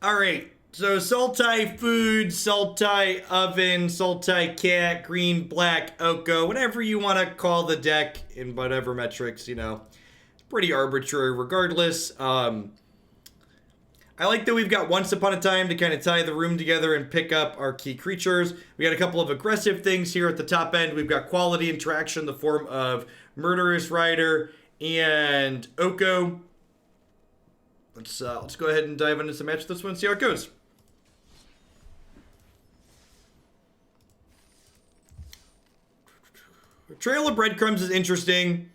Alright, so Sultai food, Sultai oven, Sultai cat, green, black, Oko, whatever you want to call the deck in whatever metrics, you know. It's pretty arbitrary regardless. I like that we've got Once Upon a Time to kind of tie the room together and pick up our key creatures. We got a couple of aggressive things here at the top end. We've got quality interaction in the form of Murderous Rider and Oko. Let's go ahead and dive into some match this one and see how it goes. Trail of Breadcrumbs is interesting.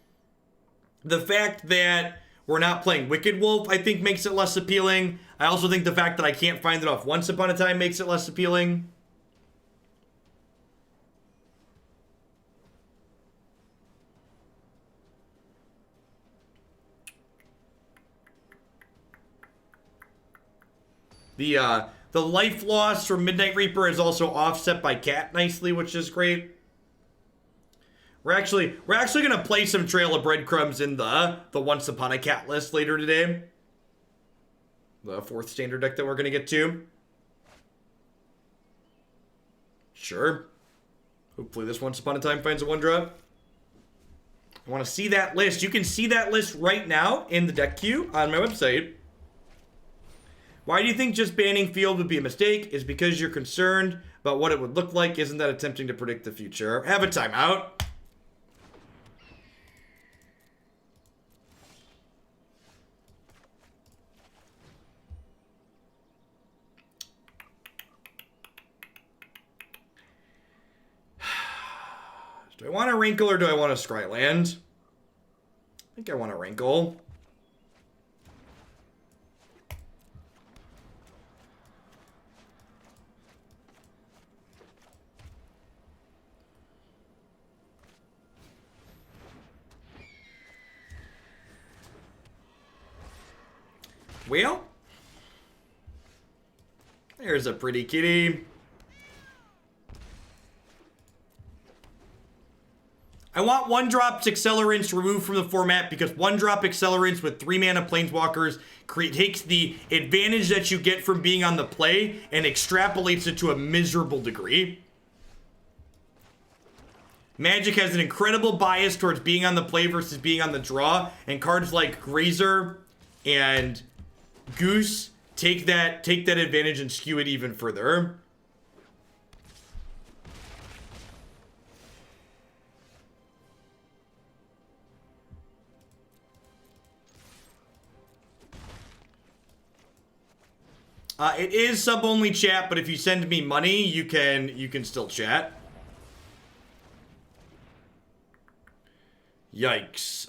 The fact that we're not playing Wicked Wolf, I think, makes it less appealing. I also think the fact that I can't find it off Once Upon a Time makes it less appealing. The life loss from Midnight Reaper is also offset by Cat nicely, which is great. We're actually gonna play some Trail of Breadcrumbs in the Once Upon a Cat list later today. The 4th standard deck that we're gonna get to. Sure. Hopefully this Once Upon a Time finds a 1-drop. I want to see that list. You can see that list right now in the deck queue on my website. Why do you think just banning Field would be a mistake? Is because you're concerned about what it would look like. Isn't that attempting to predict the future? Have a timeout. Do I want a Rankle or do I want a Scryland? I think I want a Rankle. Well, there's a pretty kitty. I want 1-drop accelerants removed from the format because 1-drop accelerants with 3-mana planeswalkers takes the advantage that you get from being on the play and extrapolates it to a miserable degree. Magic has an incredible bias towards being on the play versus being on the draw, and cards like Grazer and Goose take that advantage and skew it even further. It is sub-only chat, but if you send me money, you can still chat. Yikes.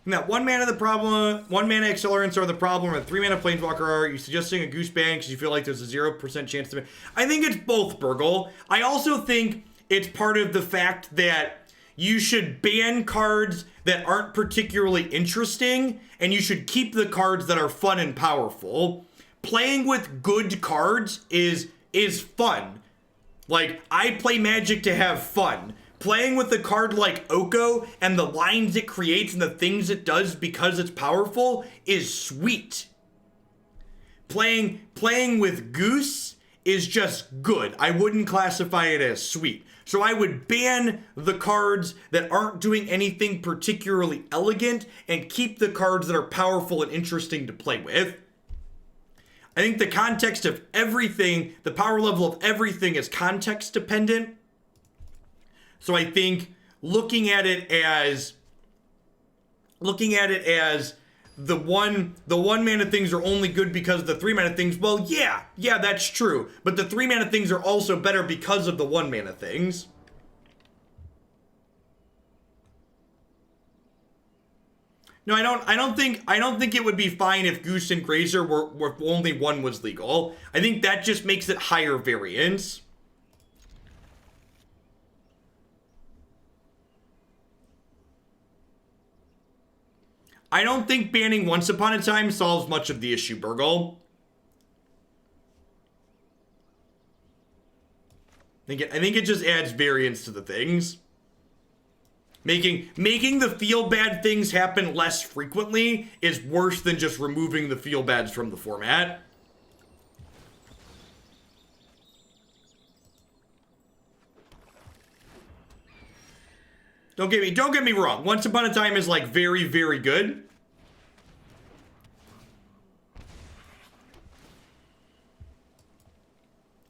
Now, 1-mana accelerants are the problem, or 3-mana planeswalker are. You suggesting a Goose ban because you feel like there's a 0% chance to. I think it's both, Burgle. I also think it's part of the fact that you should ban cards that aren't particularly interesting, and you should keep the cards that are fun and powerful. Playing with good cards is fun. Like, I play Magic to have fun. Playing with a card like Oko and the lines it creates and the things it does because it's powerful is sweet. Playing with Goose is just good. I wouldn't classify it as sweet. So I would ban the cards that aren't doing anything particularly elegant and keep the cards that are powerful and interesting to play with. I think the context of everything, the power level of everything is context dependent. So I think looking at it as the one mana things are only good because of the 3-mana things, well, yeah, that's true. But the 3-mana things are also better because of the 1-mana things. No, I don't think it would be fine if Goose and Grazer were only one was legal. I think that just makes it higher variance. I don't think banning Once Upon a Time solves much of the issue, Burgle. I think it just adds variance to the things. Making the feel bad things happen less frequently is worse than just removing the feel bads from the format. Don't get me wrong. Once Upon a Time is like very, very good.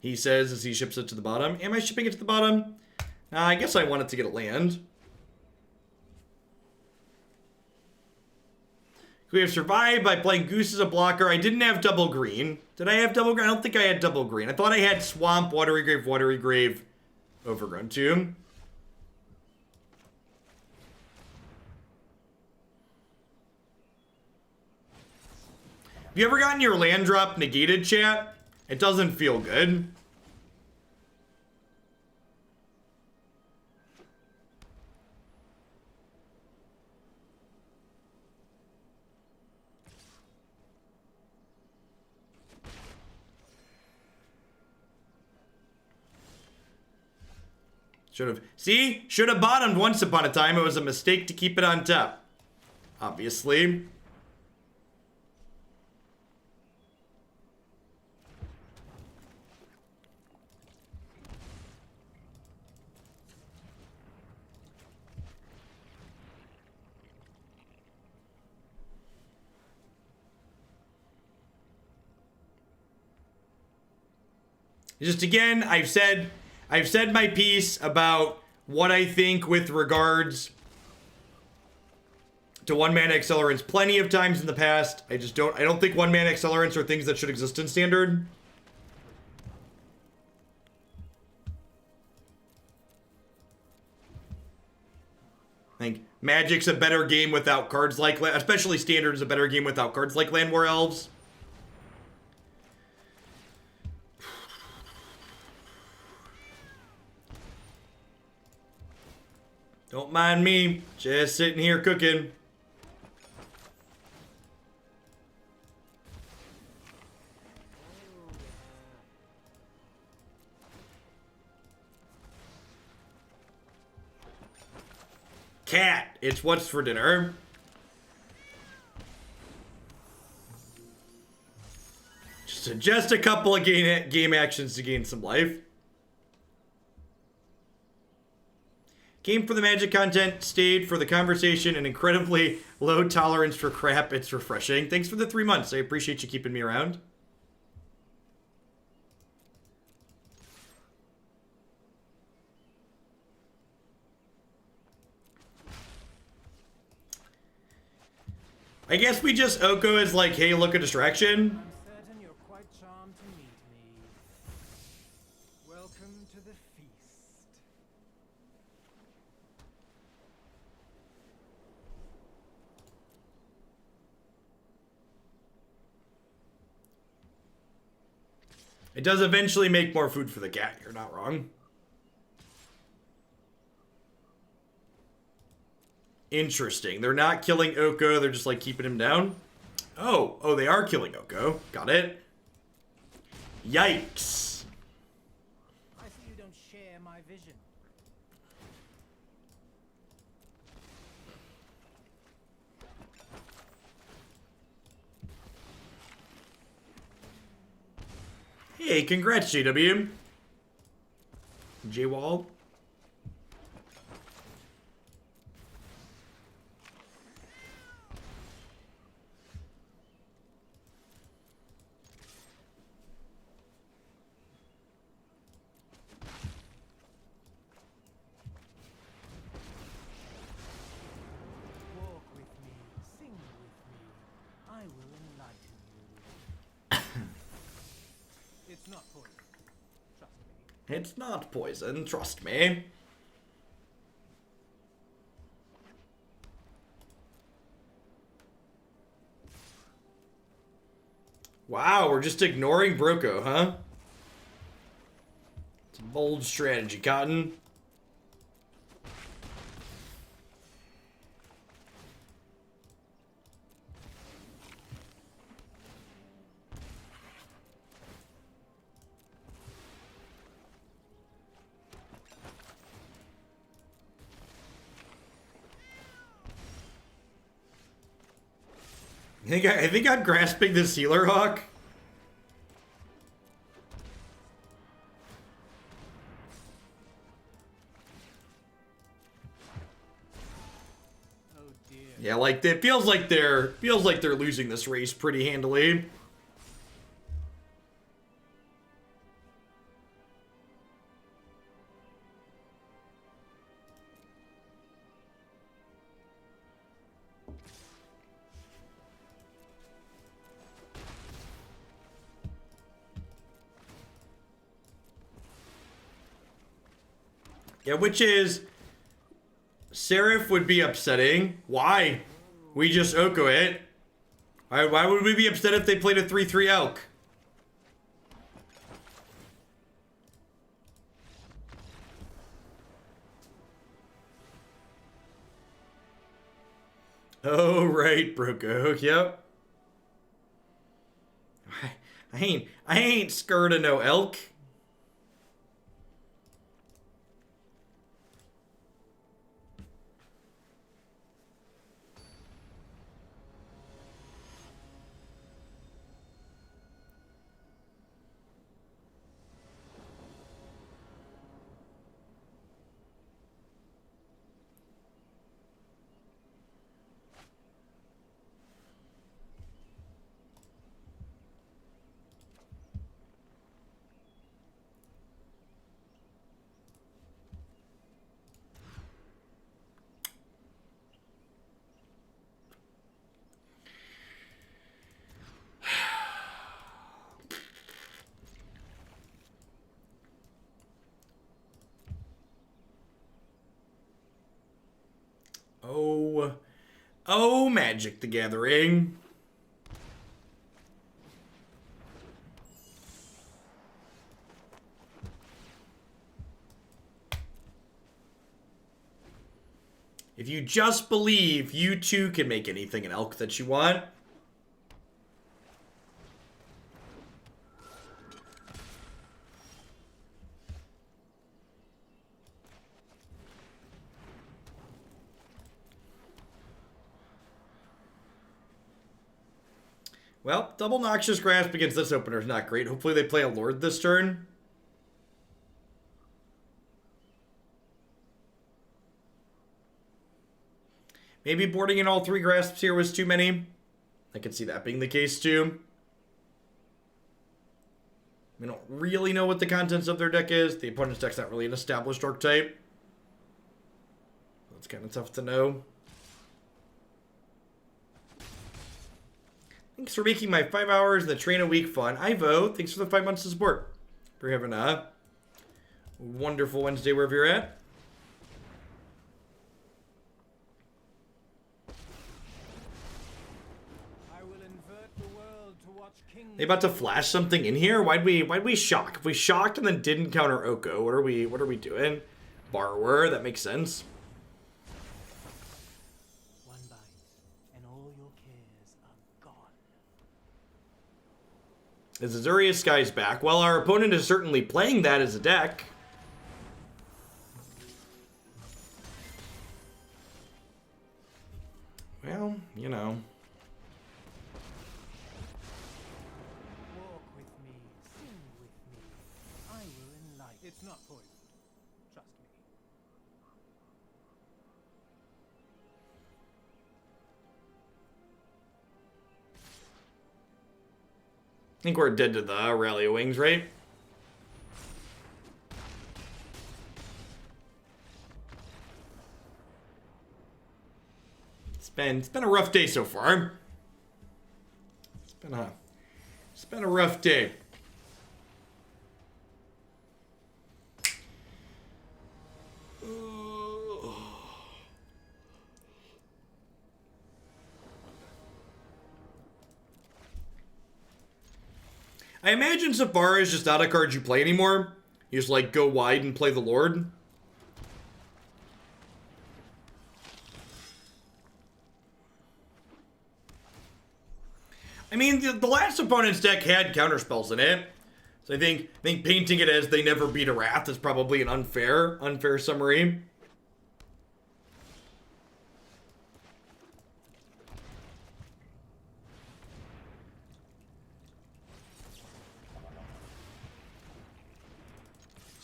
He says as he ships it to the bottom. Am I shipping it to the bottom? I guess I want it to get a land. We have survived by playing Goose as a blocker. I didn't have double green. Did I have double green? I don't think I had double green. I thought I had Swamp, Watery Grave, Overgrown Tomb. Have you ever gotten your land drop negated, chat? It doesn't feel good. Should have bottomed once upon a time. It was a mistake to keep it on top. Obviously. Just again, I've said my piece about what I think with regards to one-mana accelerants plenty of times in the past. I don't think one-mana accelerants are things that should exist in Standard. I think Magic's a better game without cards like, especially Standard is a better game without cards like Land War Elves. Don't mind me, just sitting here cooking. Cat, it's what's for dinner. Just a couple of game actions to gain some life. Came for the Magic content, stayed for the conversation, and incredibly low tolerance for crap. It's refreshing. Thanks for the 3 months. I appreciate you keeping me around. I guess we just Oko is like, hey, look, a distraction. It does eventually make more food for the cat. You're not wrong. Interesting. They're not killing Oko. They're just like keeping him down. Oh, they are killing Oko. Got it. Yikes. I see you don't share my vision. Hey, congrats, JW. J-Wall. Walk with me, sing with me. I will enlighten you. It's not poison. Trust me. It's not poison, trust me. Wow, we're just ignoring Broko, huh? It's a bold strategy, Cotton. I think I'm grasping the Sealer Hawk. Oh dear. Yeah, like it feels like they're losing this race pretty handily. Yeah, which is Seraph would be upsetting. Why? We just Oko it. Why would we be upset if they played a 3/3 elk? Oh, right, Broco. Yep. I ain't scared of no elk. Oh, Magic the Gathering. If you just believe, you too can make anything an elk that you want. Well, double Noxious Grasp against this opener is not great. Hopefully they play a Lord this turn. Maybe boarding in all 3 Grasps here was too many. I could see that being the case too. We don't really know what the contents of their deck is. The opponent's deck's not really an established archetype. That's kind of tough to know. Thanks for making my 5 hours in the train a week fun. Ivo, thanks for the 5 months of support. We're having a wonderful Wednesday wherever you're at. I will invert the world to watch kings. They about to flash something in here? Why'd we shock? If we shocked and then didn't counter Oko, what are we doing? Borrower, that makes sense. One bite, and all your cares are gone. Is Azurius Sky's back? Well, our opponent is certainly playing that as a deck. Well, you know. Walk with me, sing with me. I will enlighten. It's not poison. Trust me. I think we're dead to the Rally Wings, right? It's been a rough day so far. It's been a rough day. I imagine Safari is just not a card you play anymore. You just like go wide and play the Lord. I mean, the last opponent's deck had counterspells in it. So I think painting it as they never beat a Wrath is probably an unfair summary.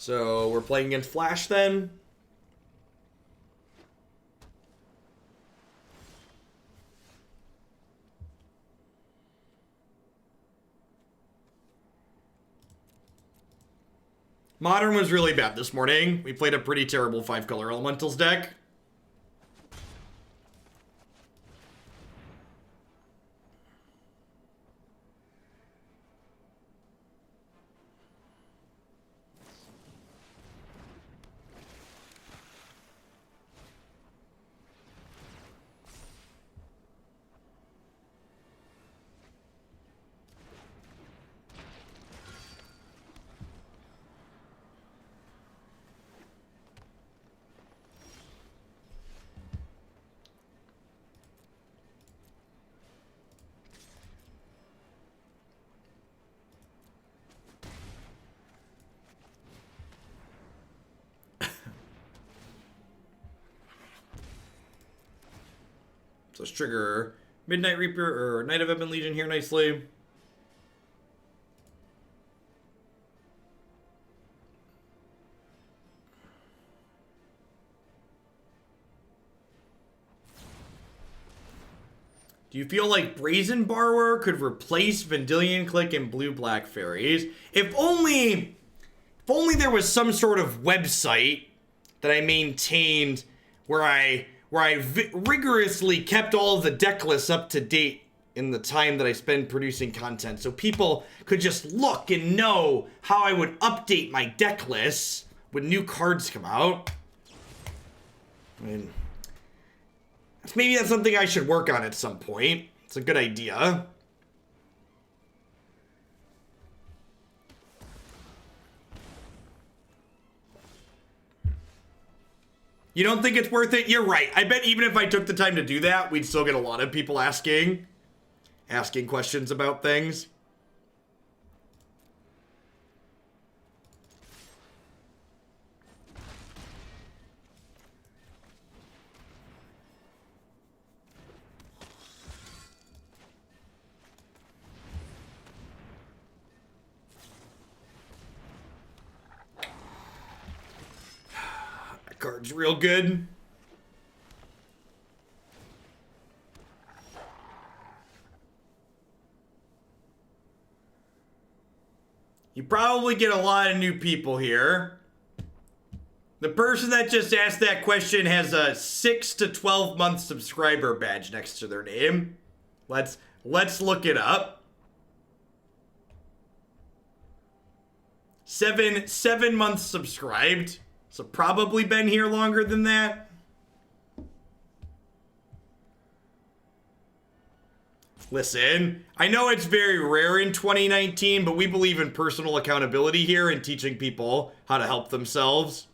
So we're playing against Flash then. Modern was really bad this morning. We played a pretty terrible 5-color elementals deck. So let's trigger Midnight Reaper or Knight of Ebon Legion here nicely. Do you feel like Brazen Borrower could replace Vendilion Click and Blue-Black Fairies? If only there was some sort of website that I maintained where I rigorously kept all of the deck lists up to date in the time that I spend producing content, so people could just look and know how I would update my deck lists when new cards come out. I mean, maybe that's something I should work on at some point. It's a good idea. You don't think it's worth it? You're right. I bet even if I took the time to do that, we'd still get a lot of people asking questions about things. That card's real good. You probably get a lot of new people here. The person that just asked that question has a 6 to 12 month subscriber badge next to their name. Let's look it up. 7 months subscribed. So probably been here longer than that. Listen, I know it's very rare in 2019, but we believe in personal accountability here and teaching people how to help themselves.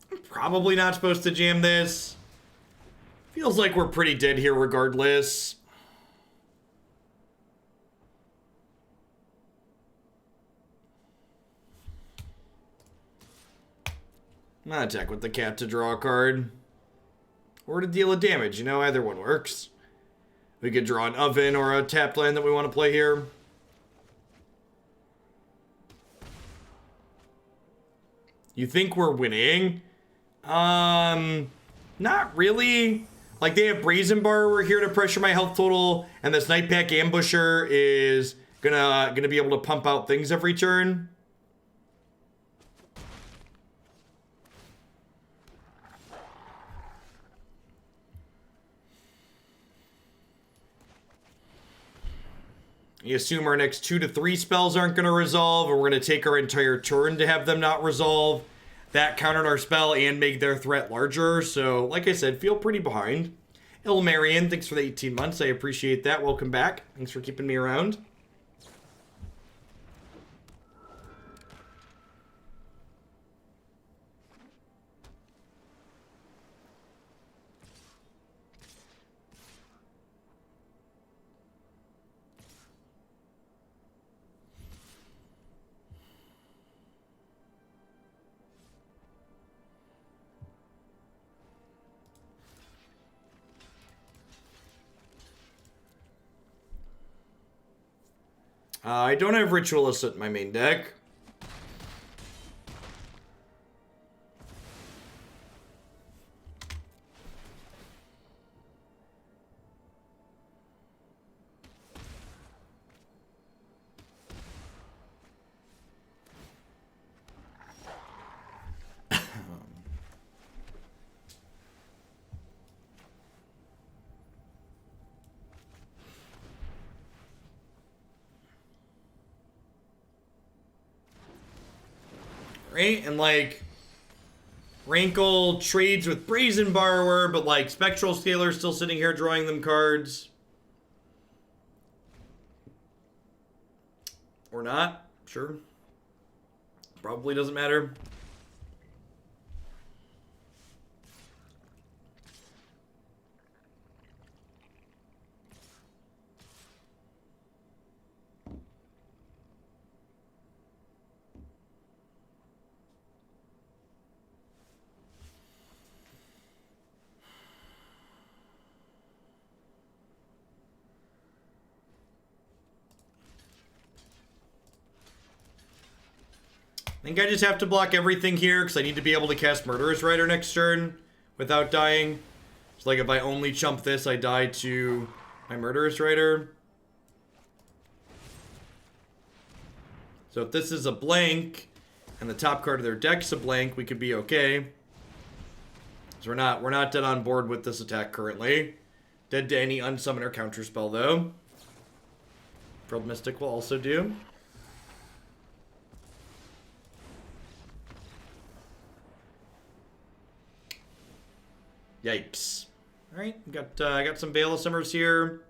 I'm probably not supposed to jam this. Feels like we're pretty dead here regardless. I'm gonna attack with the cat to draw a card. Or to deal a damage, you know, either one works. We could draw an oven or a tapped land that we want to play here. You think we're winning? Not really. Like, they have Brazen Borrower here to pressure my health total, and this Night Pack Ambusher is gonna be able to pump out things every turn. You assume our next 2 to 3 spells aren't gonna resolve, and we're gonna take our entire turn to have them not resolve. That countered our spell and make their threat larger. So, like I said, feel pretty behind. Ilmarian, thanks for the 18 months. I appreciate that. Welcome back. Thanks for keeping me around. I don't have Ritual of Soot in my main deck. Right? And like Rankle trades with Brazen Borrower, but like Spectral Scalar's still sitting here drawing them cards. Or not. Sure. Probably doesn't matter. I think I just have to block everything here because I need to be able to cast Murderous Rider next turn without dying. So like if I only chump this, I die to my Murderous Rider. So if this is a blank and the top card of their deck's a blank, we could be okay. So we're not dead on board with this attack currently. Dead to any unsummon or counterspell though. Frilled Mystic will also do. Yikes. Alright, I got some Veil of Summers here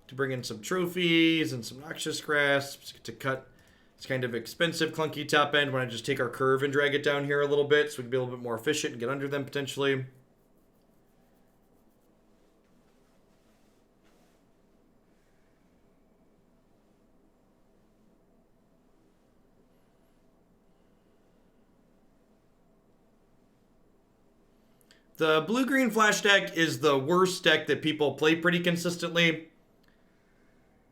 to bring in some trophies and some Noxious Grasps to cut this kind of expensive, clunky top end when I just take our curve and drag it down here a little bit so we can be a little bit more efficient and get under them potentially. The blue-green flash deck is the worst deck that people play pretty consistently.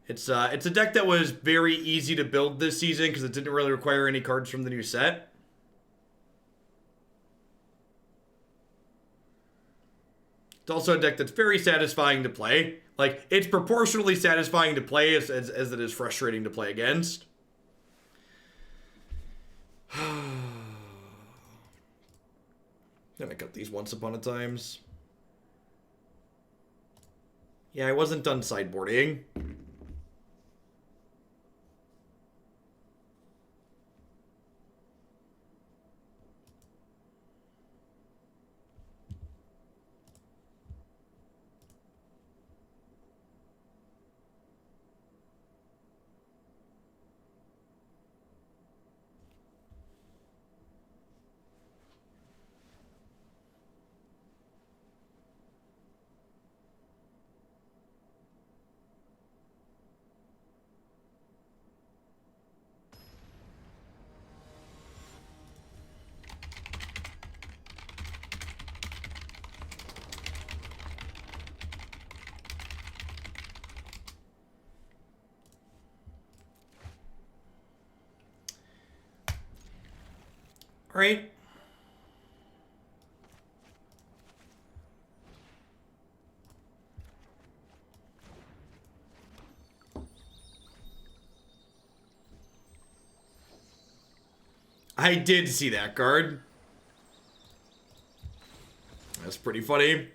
It's a deck that was very easy to build this season because it didn't really require any cards from the new set. It's also a deck that's very satisfying to play. Like, it's proportionally satisfying to play as it is frustrating to play against. Then I got these once upon a times. Yeah, I wasn't done sideboarding. All right. I did see that card. That's pretty funny.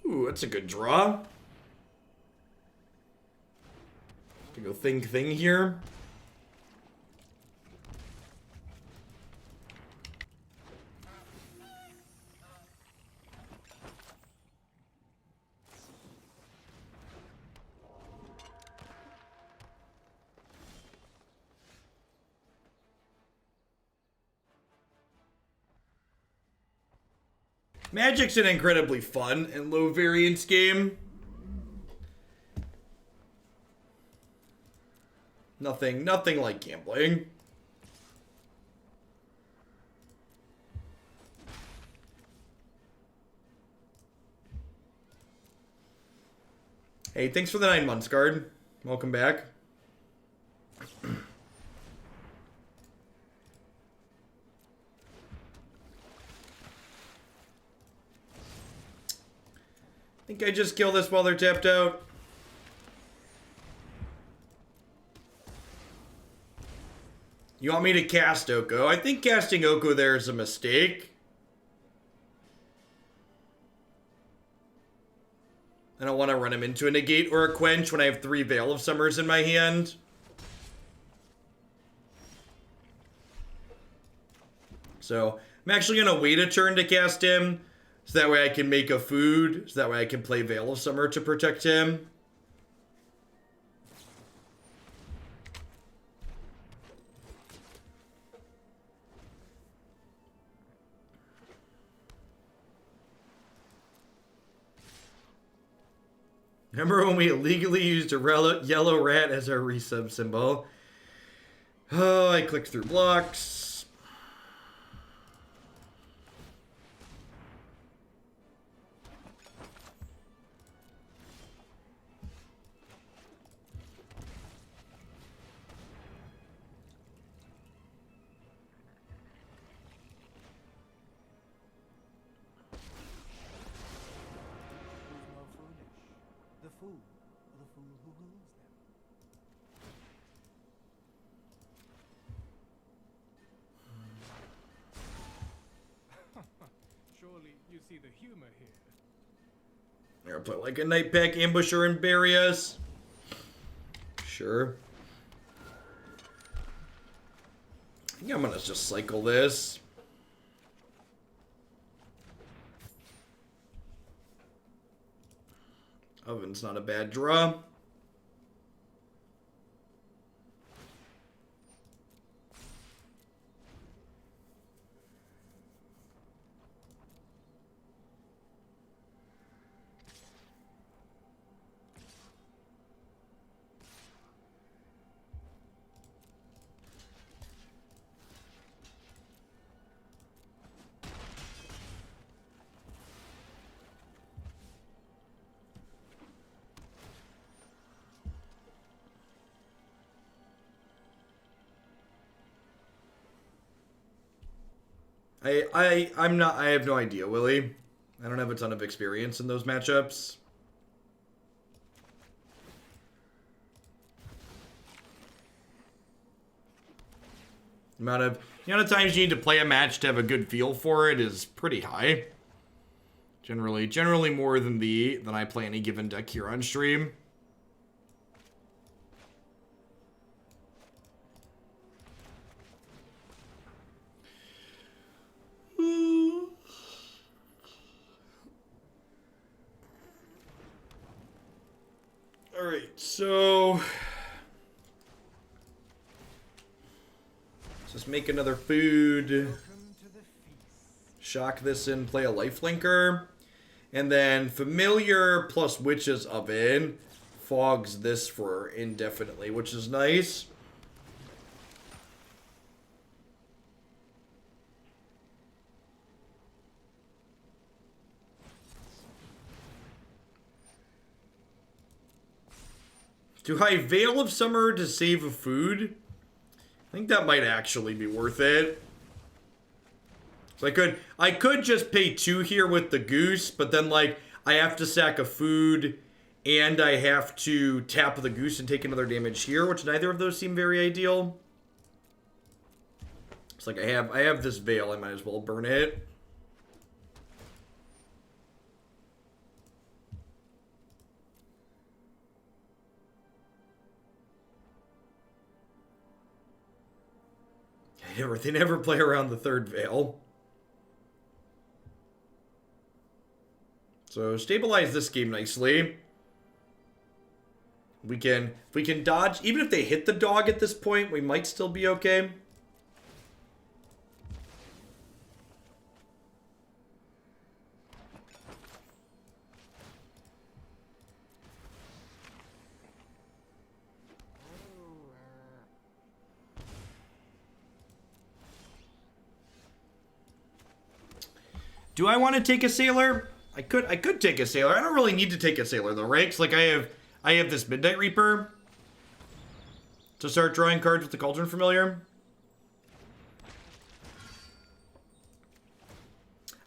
Ooh, that's a good draw. Go thing here. Magic's an incredibly fun and low variance game. Nothing like gambling. Hey, thanks for the 9 months, guard. Welcome back. I think I just kill this while they're tapped out. You want me to cast Oko? I think casting Oko there is a mistake. I don't want to run him into a negate or a quench when I have 3 Veil of Summers in my hand. So I'm actually going to wait a turn to cast him. So that way I can make a food. So that way I can play Veil of Summer to protect him. Remember when we illegally used a yellow rat as our resub symbol? Oh, I clicked through blocks. See the humor here. They're gonna play like a Night Pack, Ambusher, and bury us. Sure. I think I'm gonna just cycle this. Oven's not a bad draw. I have no idea, Willie. I don't have a ton of experience in those matchups. The amount of times you need to play a match to have a good feel for it is pretty high. Generally more than I play any given deck here on stream. Alright, so let's just make another food. Shock this in, play a lifelinker. And then Familiar plus Witch's Oven fogs this for indefinitely, which is nice. Do I Veil of Summer to save a food? I think that might actually be worth it. So I could just pay 2 here with the goose, but then like I have to sack a food and I have to tap the goose and take another damage here, which neither of those seem very ideal. It's like I have this Veil, I might as well burn it. They never play around the 3rd Veil. So stabilize this game nicely. We can dodge. Even if they hit the dog at this point, we might still be okay. Do I want to take a Sailor? I could take a Sailor. I don't really need to take a Sailor though, right? 'Cause like I have I have this Midnight Reaper to start drawing cards with the Cauldron Familiar.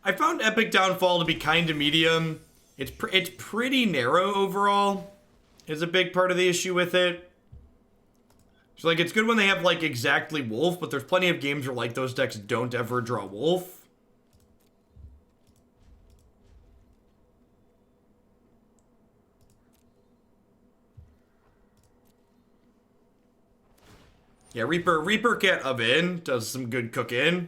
I found Epic Downfall to be kind of medium. It's pretty narrow overall, is a big part of the issue with it. So, like, it's good when they have, like, exactly Wolf, but there's plenty of games where, like, those decks don't ever draw Wolf. Yeah, Reaper Cat Oven does some good cooking.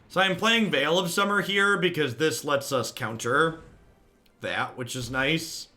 So I'm playing Veil of Summer here because this lets us counter that, which is nice.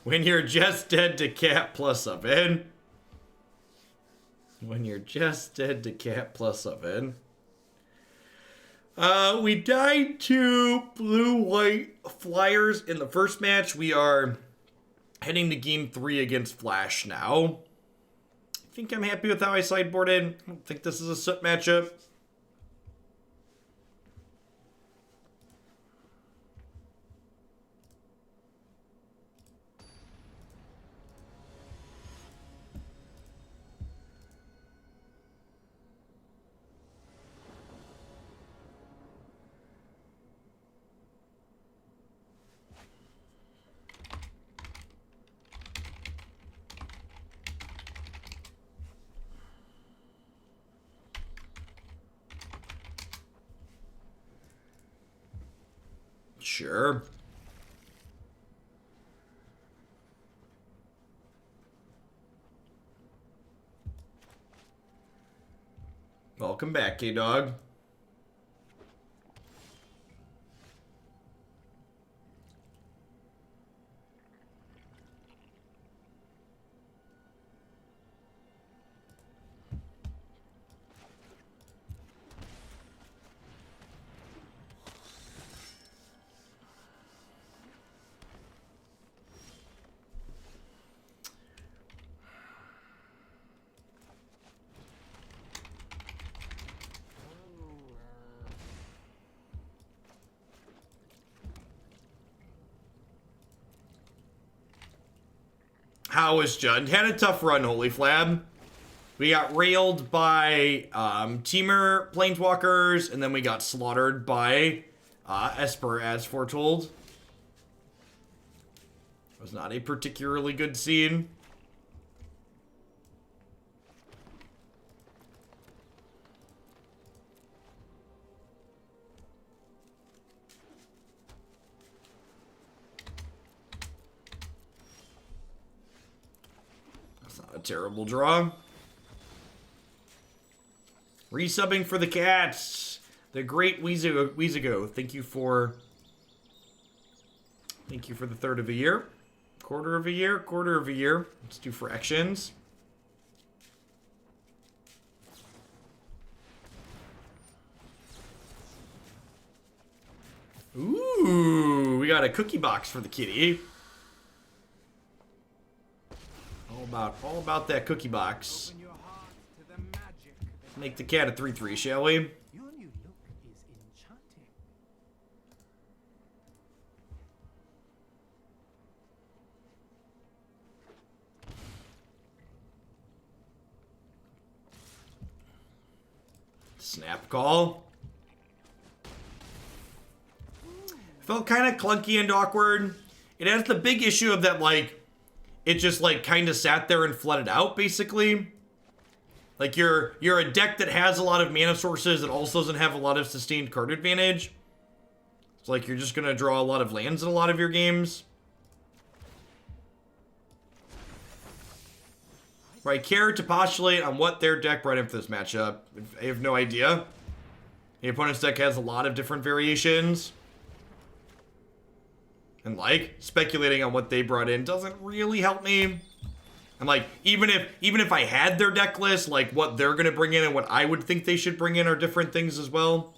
When you're just dead to cat plus oven. When you're just dead to cat plus oven. We died to blue-white flyers in the first match. We are heading to game 3 against Flash now. I think I'm happy with how I sideboarded. I don't think this is a Soot matchup. Sure. Welcome back, K-Dog. How was Judd? Had a tough run, Holy Flab. We got railed by Teamer Planeswalkers, and then we got slaughtered by Esper, as foretold. It was not a particularly good scene. A terrible draw. Resubbing for the cats. The great Weezago. Thank you for the third of a year. Quarter of a year. Let's do fractions. Ooh, we got a cookie box for the kitty. All about that cookie box. Make the cat a 3/3, shall we? Your new look is enchanting. Snap Call. Felt kind of clunky and awkward. It has the big issue of that, like, it just, like, kind of sat there and flooded out, basically. Like, you're a deck that has a lot of mana sources that also doesn't have a lot of sustained card advantage. It's like you're just going to draw a lot of lands in a lot of your games. Right, care to postulate on what their deck brought in for this matchup. I have no idea. The opponent's deck has a lot of different variations. And, like, speculating on what they brought in doesn't really help me. And, like, even if I had their deck list, like, what they're going to bring in and what I would think they should bring in are different things as well.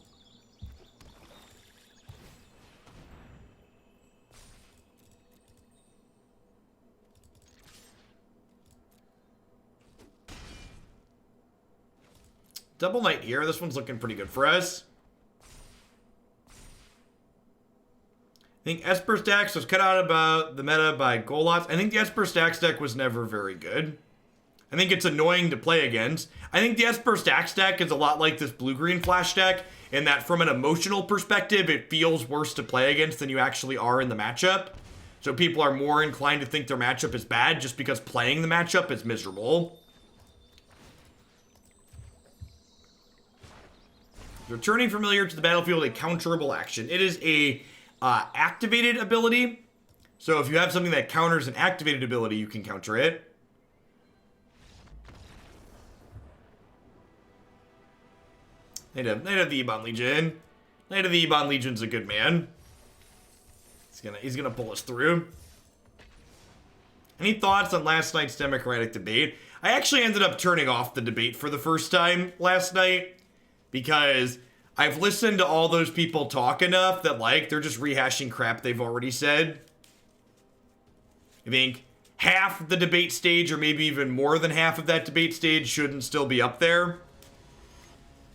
Double Knight here. This one's looking pretty good for us. I think Esper Stacks was cut out about the meta by Golots. I think the Esper Stacks deck was never very good. I think it's annoying to play against. I think the Esper Stacks deck is a lot like this blue-green flash deck, in that from an emotional perspective, it feels worse to play against than you actually are in the matchup. So people are more inclined to think their matchup is bad just because playing the matchup is miserable. Returning Familiar to the battlefield, a counterable action. It is a activated ability. So if you have something that counters an activated ability, you can counter it. They'd have the Ebon Legion. Knight of the Ebon Legion's a good man. He's gonna pull us through. Any thoughts on last night's Democratic debate? I actually ended up turning off the debate for the first time last night, because I've listened to all those people talk enough that, like, they're just rehashing crap they've already said. I think half the debate stage, or maybe even more than half of that debate stage, shouldn't still be up there.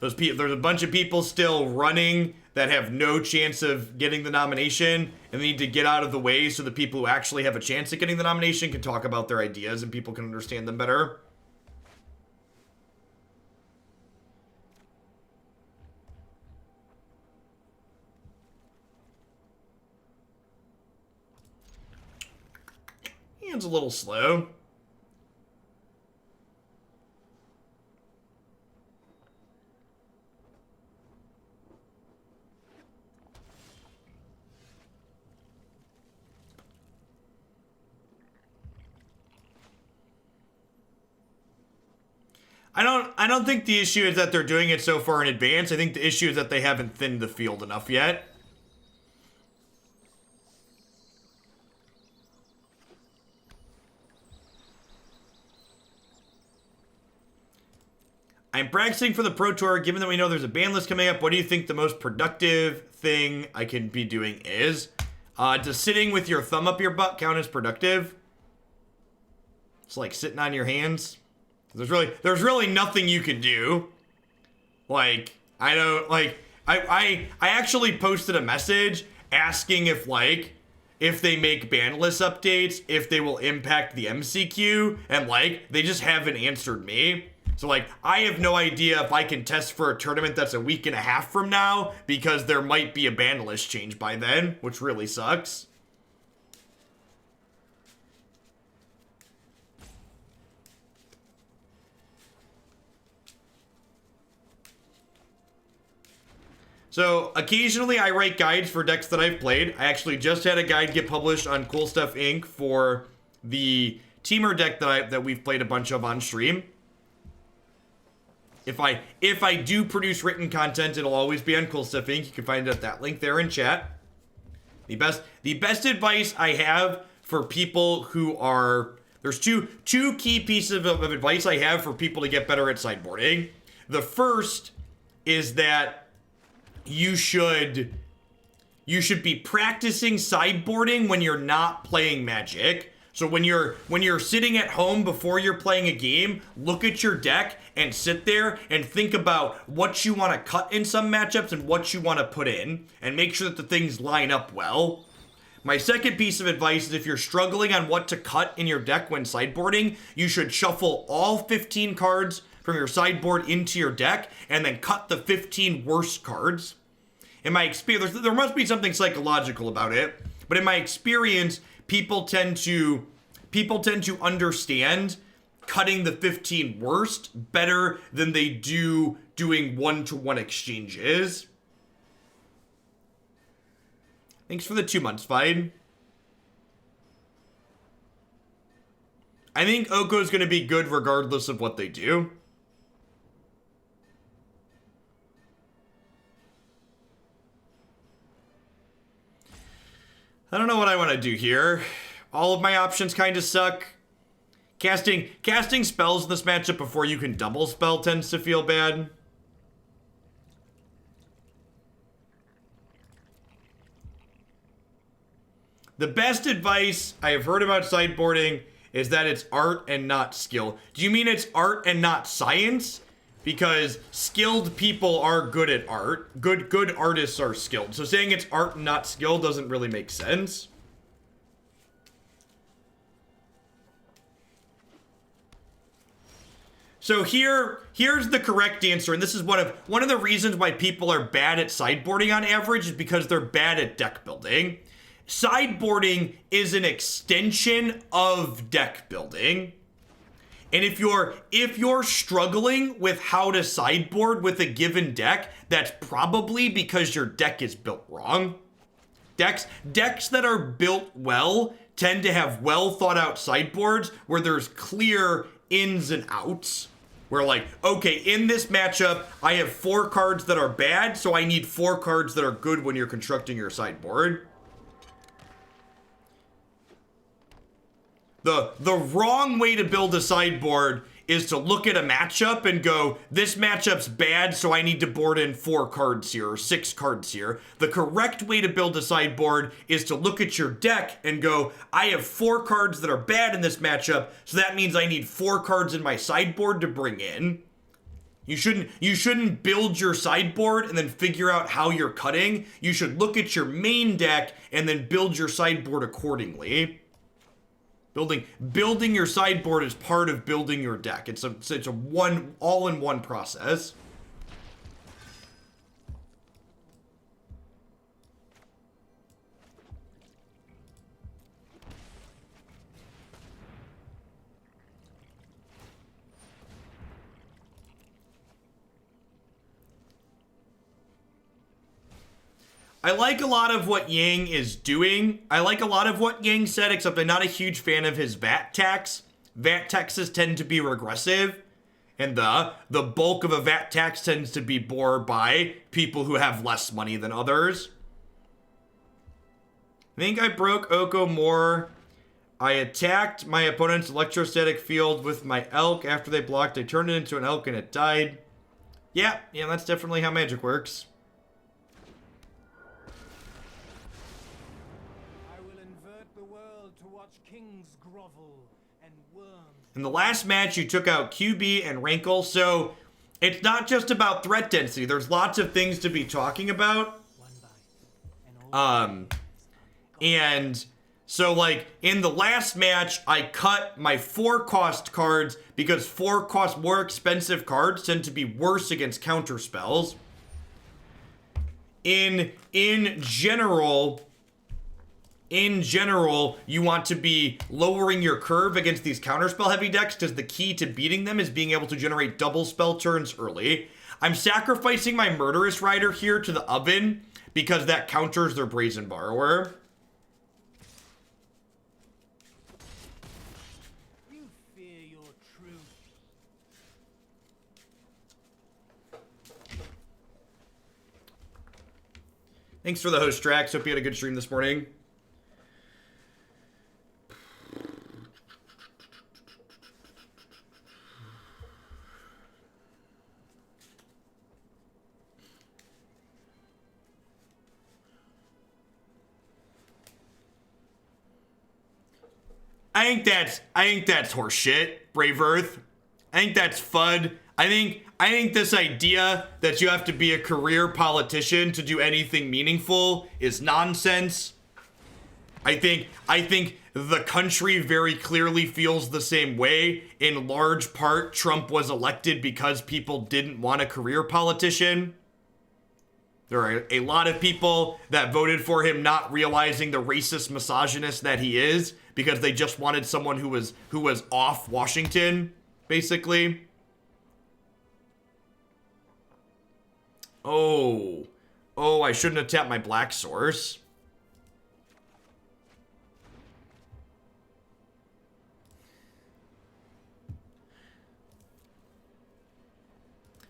There's a bunch of people still running that have no chance of getting the nomination, and they need to get out of the way so the people who actually have a chance at getting the nomination can talk about their ideas and people can understand them better. It's a little slow. I don't think the issue is that they're doing it so far in advance. I think the issue is that they haven't thinned the field enough yet. I'm practicing for the Pro Tour. Given that we know there's a ban list coming up, what do you think the most productive thing I can be doing is? Does sitting with your thumb up your butt count as productive? It's like sitting on your hands. There's really nothing you can do. Like, I don't, like, I actually posted a message asking if, like, if they make ban list updates, if they will impact the MCQ, and, like, they just haven't answered me. So, like, I have no idea if I can test for a tournament that's a week and a half from now, because there might be a ban list change by then, which really sucks. So, occasionally I write guides for decks that I've played. I actually just had a guide get published on Cool Stuff Inc. for the Teamer deck that we've played a bunch of on stream. If I do produce written content, it'll always be on Cool Stuff Inc. You can find it at that link there in chat. The best advice I have for people who are... There's two key pieces of advice I have for people to get better at sideboarding. The first is that you should be practicing sideboarding when you're not playing Magic. So when you're sitting at home before you're playing a game, look at your deck and sit there and think about what you want to cut in some matchups and what you want to put in, and make sure that the things line up well. My second piece of advice is if you're struggling on what to cut in your deck when sideboarding, you should shuffle all 15 cards from your sideboard into your deck and then cut the 15 worst cards. In my experience, there must be something psychological about it, but in my experience, people tend to understand cutting the 15 worst better than they do doing one-to-one exchanges. Thanks for the 2 months, Fide. I think Oko's going to be good regardless of what they do. I don't know what I want to do here. All of my options kind of suck. Casting spells in this matchup before you can double spell tends to feel bad. The best advice I have heard about sideboarding is that it's art and not skill. Do you mean it's art and not science? Because skilled people are good at art. Good artists are skilled. So saying it's art and not skill doesn't really make sense. So here's the correct answer, and this is one of the reasons why people are bad at sideboarding on average is because they're bad at deck building. Sideboarding is an extension of deck building. And if you're struggling with how to sideboard with a given deck, that's probably because your deck is built wrong. Decks that are built well tend to have well thought out sideboards where there's clear ins and outs. Where like, okay, in this matchup, I have 4 cards that are bad, so I need 4 cards that are good when you're constructing your sideboard. The wrong way to build a sideboard is to look at a matchup and go, this matchup's bad, so I need to board in 4 cards here, or 6 cards here. The correct way to build a sideboard is to look at your deck and go, I have 4 cards that are bad in this matchup, so that means I need 4 cards in my sideboard to bring in. You shouldn't build your sideboard and then figure out how you're cutting. You should look at your main deck and then build your sideboard accordingly. Building your sideboard is part of building your deck. It's a one all-in-one process. I like a lot of what Yang is doing. I like a lot of what Yang said, except I'm not a huge fan of his VAT tax. VAT taxes tend to be regressive, and the bulk of a VAT tax tends to be bore by people who have less money than others. I think I broke Oko more. I attacked my opponent's electrostatic field with my elk. After they blocked, I turned it into an elk and it died. Yeah, that's definitely how magic works. In the last match, you took out QB and Rankle, so it's not just about threat density. There's lots of things to be talking about. And so, like, in the last match, I cut my 4-cost cards because 4-cost more expensive cards tend to be worse against counter spells. In general, you want to be lowering your curve against these counterspell heavy decks because the key to beating them is being able to generate double spell turns early. I'm sacrificing my Murderous Rider here to the oven because that counters their Brazen Borrower. You fear your truth. Thanks for the host, Drax. Hope you had a good stream this morning. I think that's horseshit, Brave Earth. I think that's FUD. I think this idea that you have to be a career politician to do anything meaningful is nonsense. I think the country very clearly feels the same way. In large part, Trump was elected because people didn't want a career politician. There are a lot of people that voted for him not realizing the racist misogynist that he is, because they just wanted someone who was off Washington, basically. Oh, I shouldn't have tapped my black source.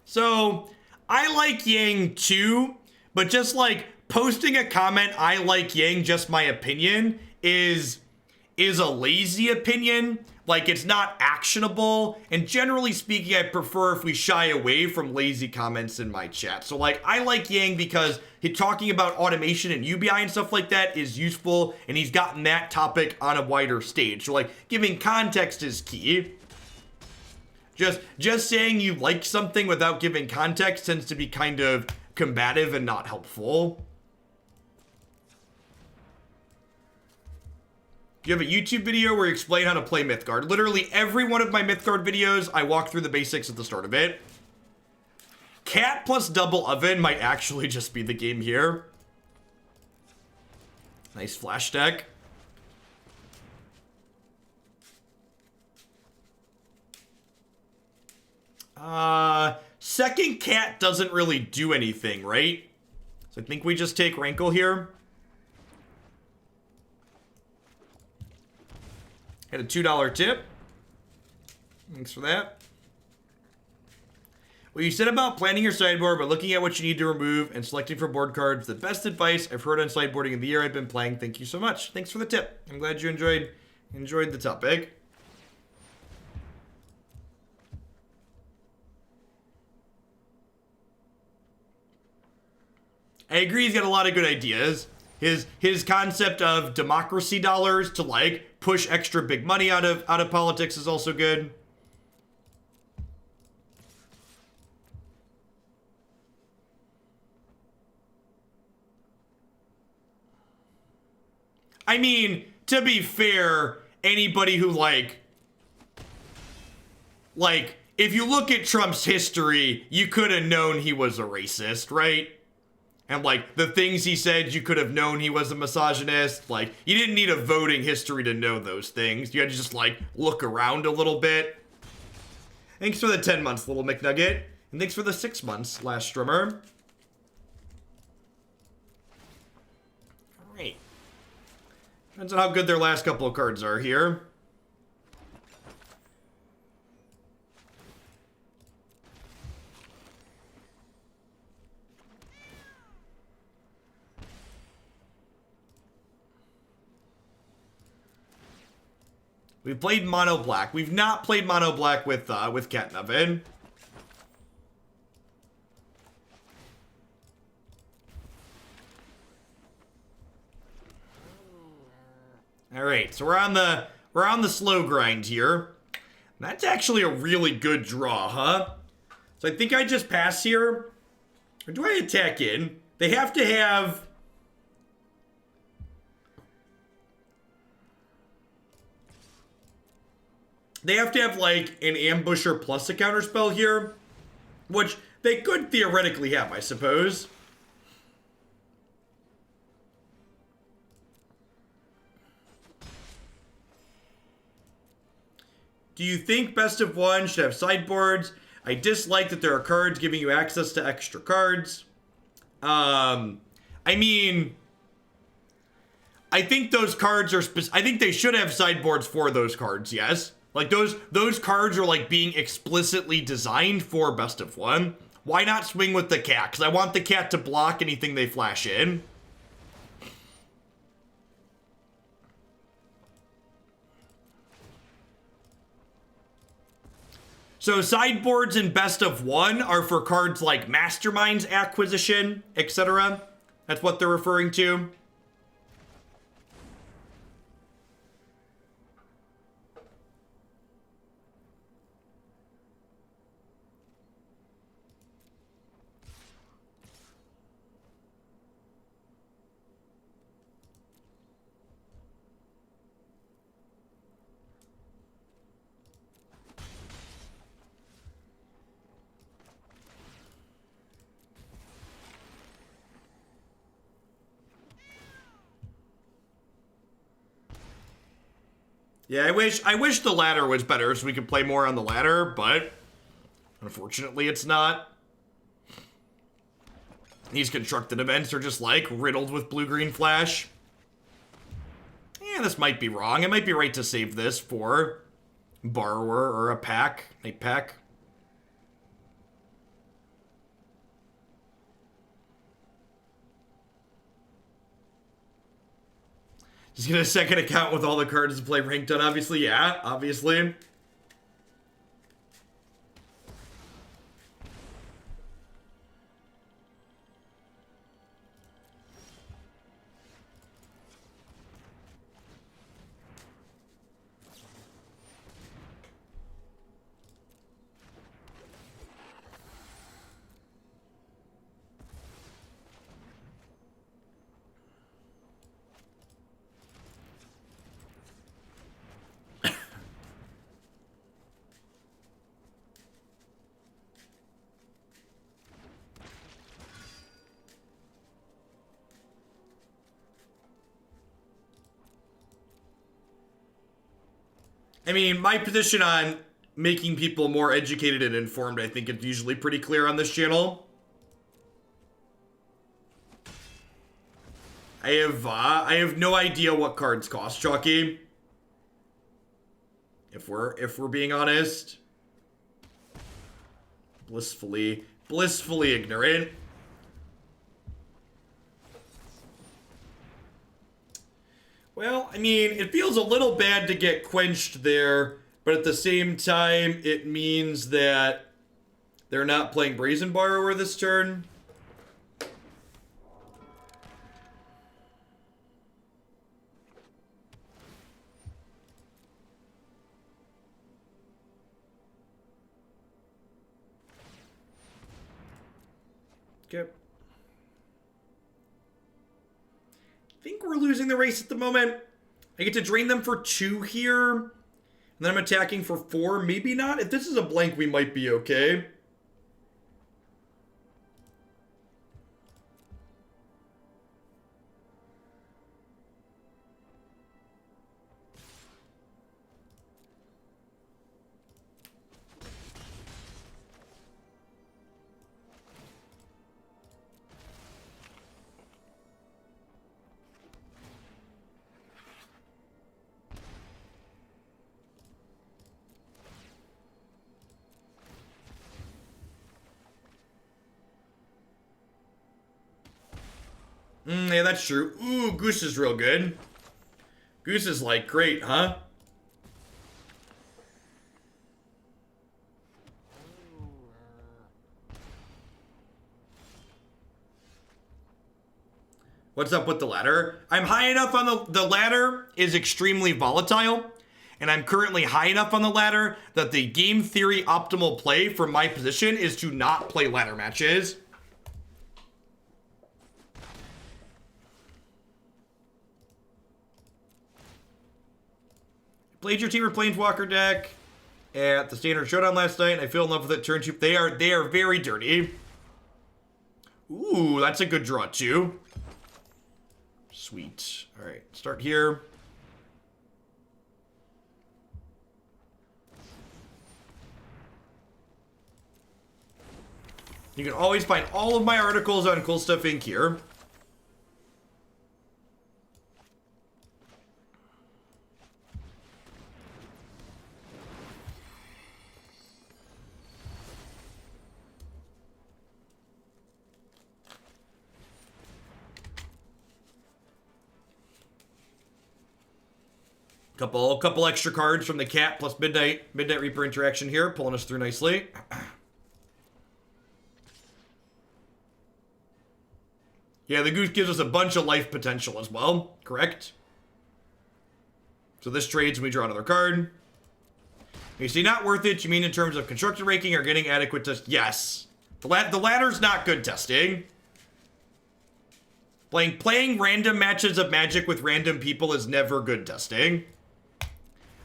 So, I like Yang too, but just like posting a comment, I like Yang, just my opinion, is a lazy opinion. Like, it's not actionable, and generally speaking, I prefer if we shy away from lazy comments in my chat. So, like, I like Yang because talking about automation and UBI and stuff like that is useful, and he's gotten that topic on a wider stage. So, like, giving context is key. Just saying you like something without giving context tends to be kind of combative and not helpful. Do you have a YouTube video where you explain how to play Mythgard? Literally every one of my Mythgard videos, I walk through the basics at the start of it. Cat plus double oven might actually just be the game here. Nice flash deck. Second cat doesn't really do anything, right? So I think we just take Rankle here. Had a $2 tip. Thanks for that. What you said about planning your sideboard by looking at what you need to remove and selecting for board cards, the best advice I've heard on sideboarding in the year I've been playing. Thank you so much. Thanks for the tip. I'm glad you enjoyed the topic. I agree, he's got a lot of good ideas. His concept of democracy dollars to like push extra big money out of politics is also good. I mean, to be fair, anybody who like if you look at Trump's history, you could have known he was a racist, right? And, like, the things he said, you could have known he was a misogynist. Like, you didn't need a voting history to know those things. You had to just, like, look around a little bit. Thanks for the 10 months, Little McNugget. And thanks for the 6 months, last streamer. Alright. Depends on how good their last couple of cards are here. We played mono black. We've not played mono black with Cat and Oven. All right, so we're on the slow grind here. That's actually a really good draw, huh? So I think I just pass here, or do I attack in? They have to have. They have to have, like, an ambusher plus a counterspell here, which they could theoretically have, I suppose. Do you think Best of One should have sideboards? I dislike that there are cards giving you access to extra cards. I mean, I think those cards are I think they should have sideboards for those cards, yes. Like, those cards are, like, being explicitly designed for Best of One. Why not swing with the cat? Because I want the cat to block anything they flash in. So sideboards in Best of One are for cards like Mastermind's Acquisition, etc. That's what they're referring to. Yeah, I wish the ladder was better so we could play more on the ladder, but unfortunately it's not. These constructed events are just like riddled with blue-green flash. Yeah, this might be wrong. It might be right to save this for borrower or a pack, night pack. Just get a second account with all the cards to play ranked on, obviously. Yeah, obviously. I mean, my position on making people more educated and informed, I think it's usually pretty clear on this channel. I have no idea what cards cost, Chalky. If we're being honest. Blissfully ignorant. Well, I mean, it feels a little bad to get quenched there, but at the same time, it means that they're not playing Brazen Borrower this turn. Okay. I think we're losing the race at the moment. I get to drain them for 2 here. And then I'm attacking for 4. Maybe not. If this is a blank, we might be okay. Yeah, that's true. Ooh, Goose is real good. Goose is like, great, huh? What's up with the ladder? I'm high enough on the ladder is extremely volatile. And I'm currently high enough on the ladder that the game theory optimal play for my position is to not play ladder matches. Played your team or Planeswalker deck at the Standard Showdown last night, and I fell in love with it. Turn 2. They are very dirty. Ooh, that's a good draw too. Sweet. All right, start here. You can always find all of my articles on Cool Stuff Inc. here. Couple extra cards from the cat plus Midnight Reaper interaction here, pulling us through nicely. Yeah, the Goose gives us a bunch of life potential as well, correct? So this trades when we draw another card. You see, not worth it, you mean in terms of constructed ranking or getting adequate test? Yes. The ladder's not good testing. Playing random matches of Magic with random people is never good testing.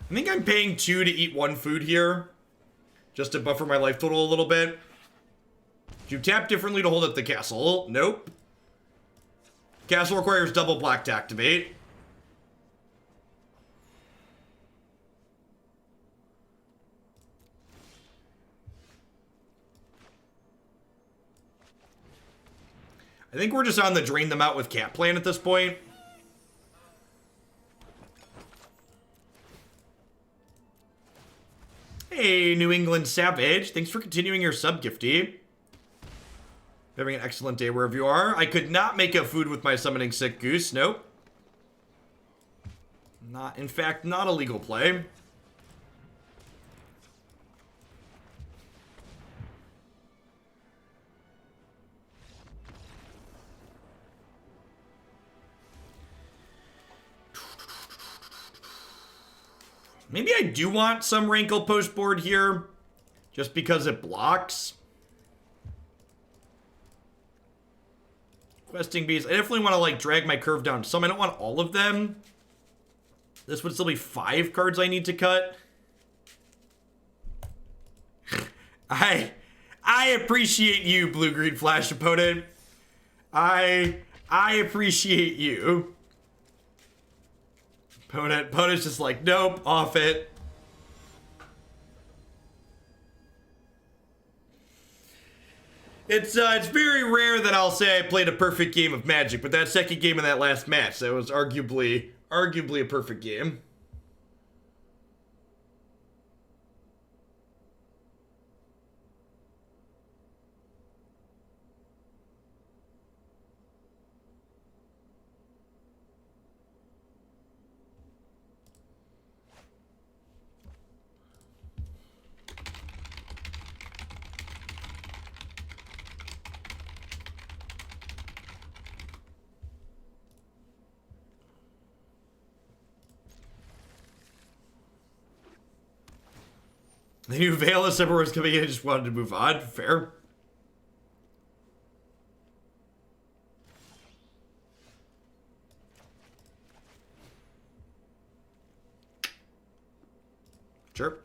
I think I'm paying 2 to eat 1 food here. Just to buffer my life total a little bit. Do you tap differently to hold up the castle? Nope. Castle requires double black to activate. I think we're just on the drain them out with cat plan at this point. Hey, New England Savage. Thanks for continuing your sub, Gifty. Having an excellent day wherever you are. I could not make a food with my summoning sick goose. Nope. Not, in fact, not a legal play. Maybe I do want some Rankle post board here, just because it blocks. Questing Beast. I definitely want to, like, drag my curve down some. I don't want all of them. This would still be 5 cards I need to cut. I appreciate you, Blue-Green Flash opponent. I appreciate you. Opponent's just like, nope, off it. It's very rare that I'll say I played a perfect game of Magic, but that second game in that last match, that was arguably a perfect game. The new Veil of Summer was coming in. I just wanted to move on. Fair. Sure.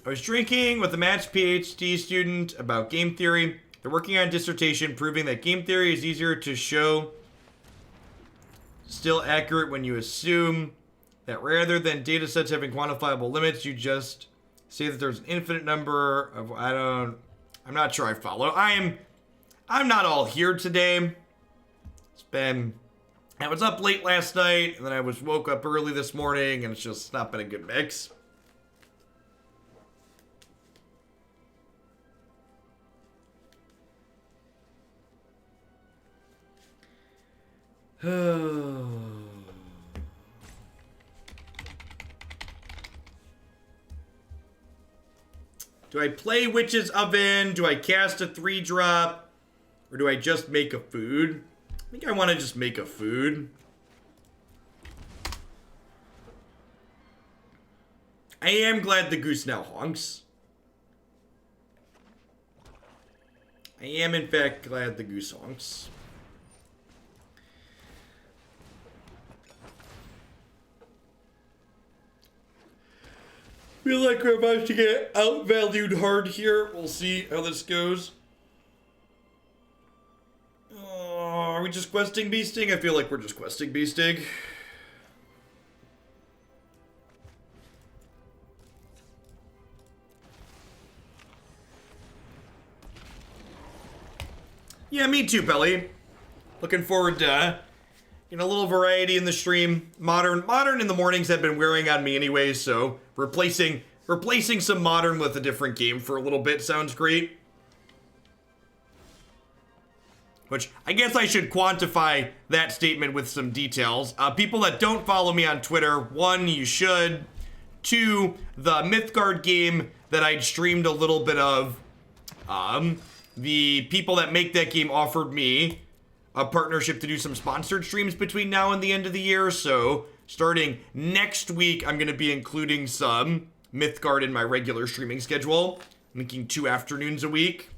I was drinking with a matched PhD student about game theory. They're working on a dissertation proving that game theory is easier to show, still accurate when you assume that rather than data sets having quantifiable limits, you just say that there's an infinite number of, I'm not sure I follow. I'm not all here today. I was up late last night, and then I woke up early this morning, and it's just not been a good mix. Do I play Witch's Oven? Do I cast a 3-drop? Or do I just make a food? I think I want to just make a food. I am glad the goose now honks. I am, in fact, glad the goose honks. Feel like we're about to get outvalued hard here. We'll see how this goes. Are we just questing beasting? I feel like we're just questing beasting. Yeah, me too, Belly. Looking forward to a little variety in the stream. Modern in the mornings have been wearing on me anyway, so replacing some Modern with a different game for a little bit sounds great. Which, I guess I should quantify that statement with some details. People that don't follow me on Twitter, 1, you should. 2, the Mythgard game that I'd streamed a little bit of, the people that make that game offered me a partnership to do some sponsored streams between now and the end of the year. So starting next week, I'm going to be including some Mythgard in my regular streaming schedule, making 2 afternoons a week.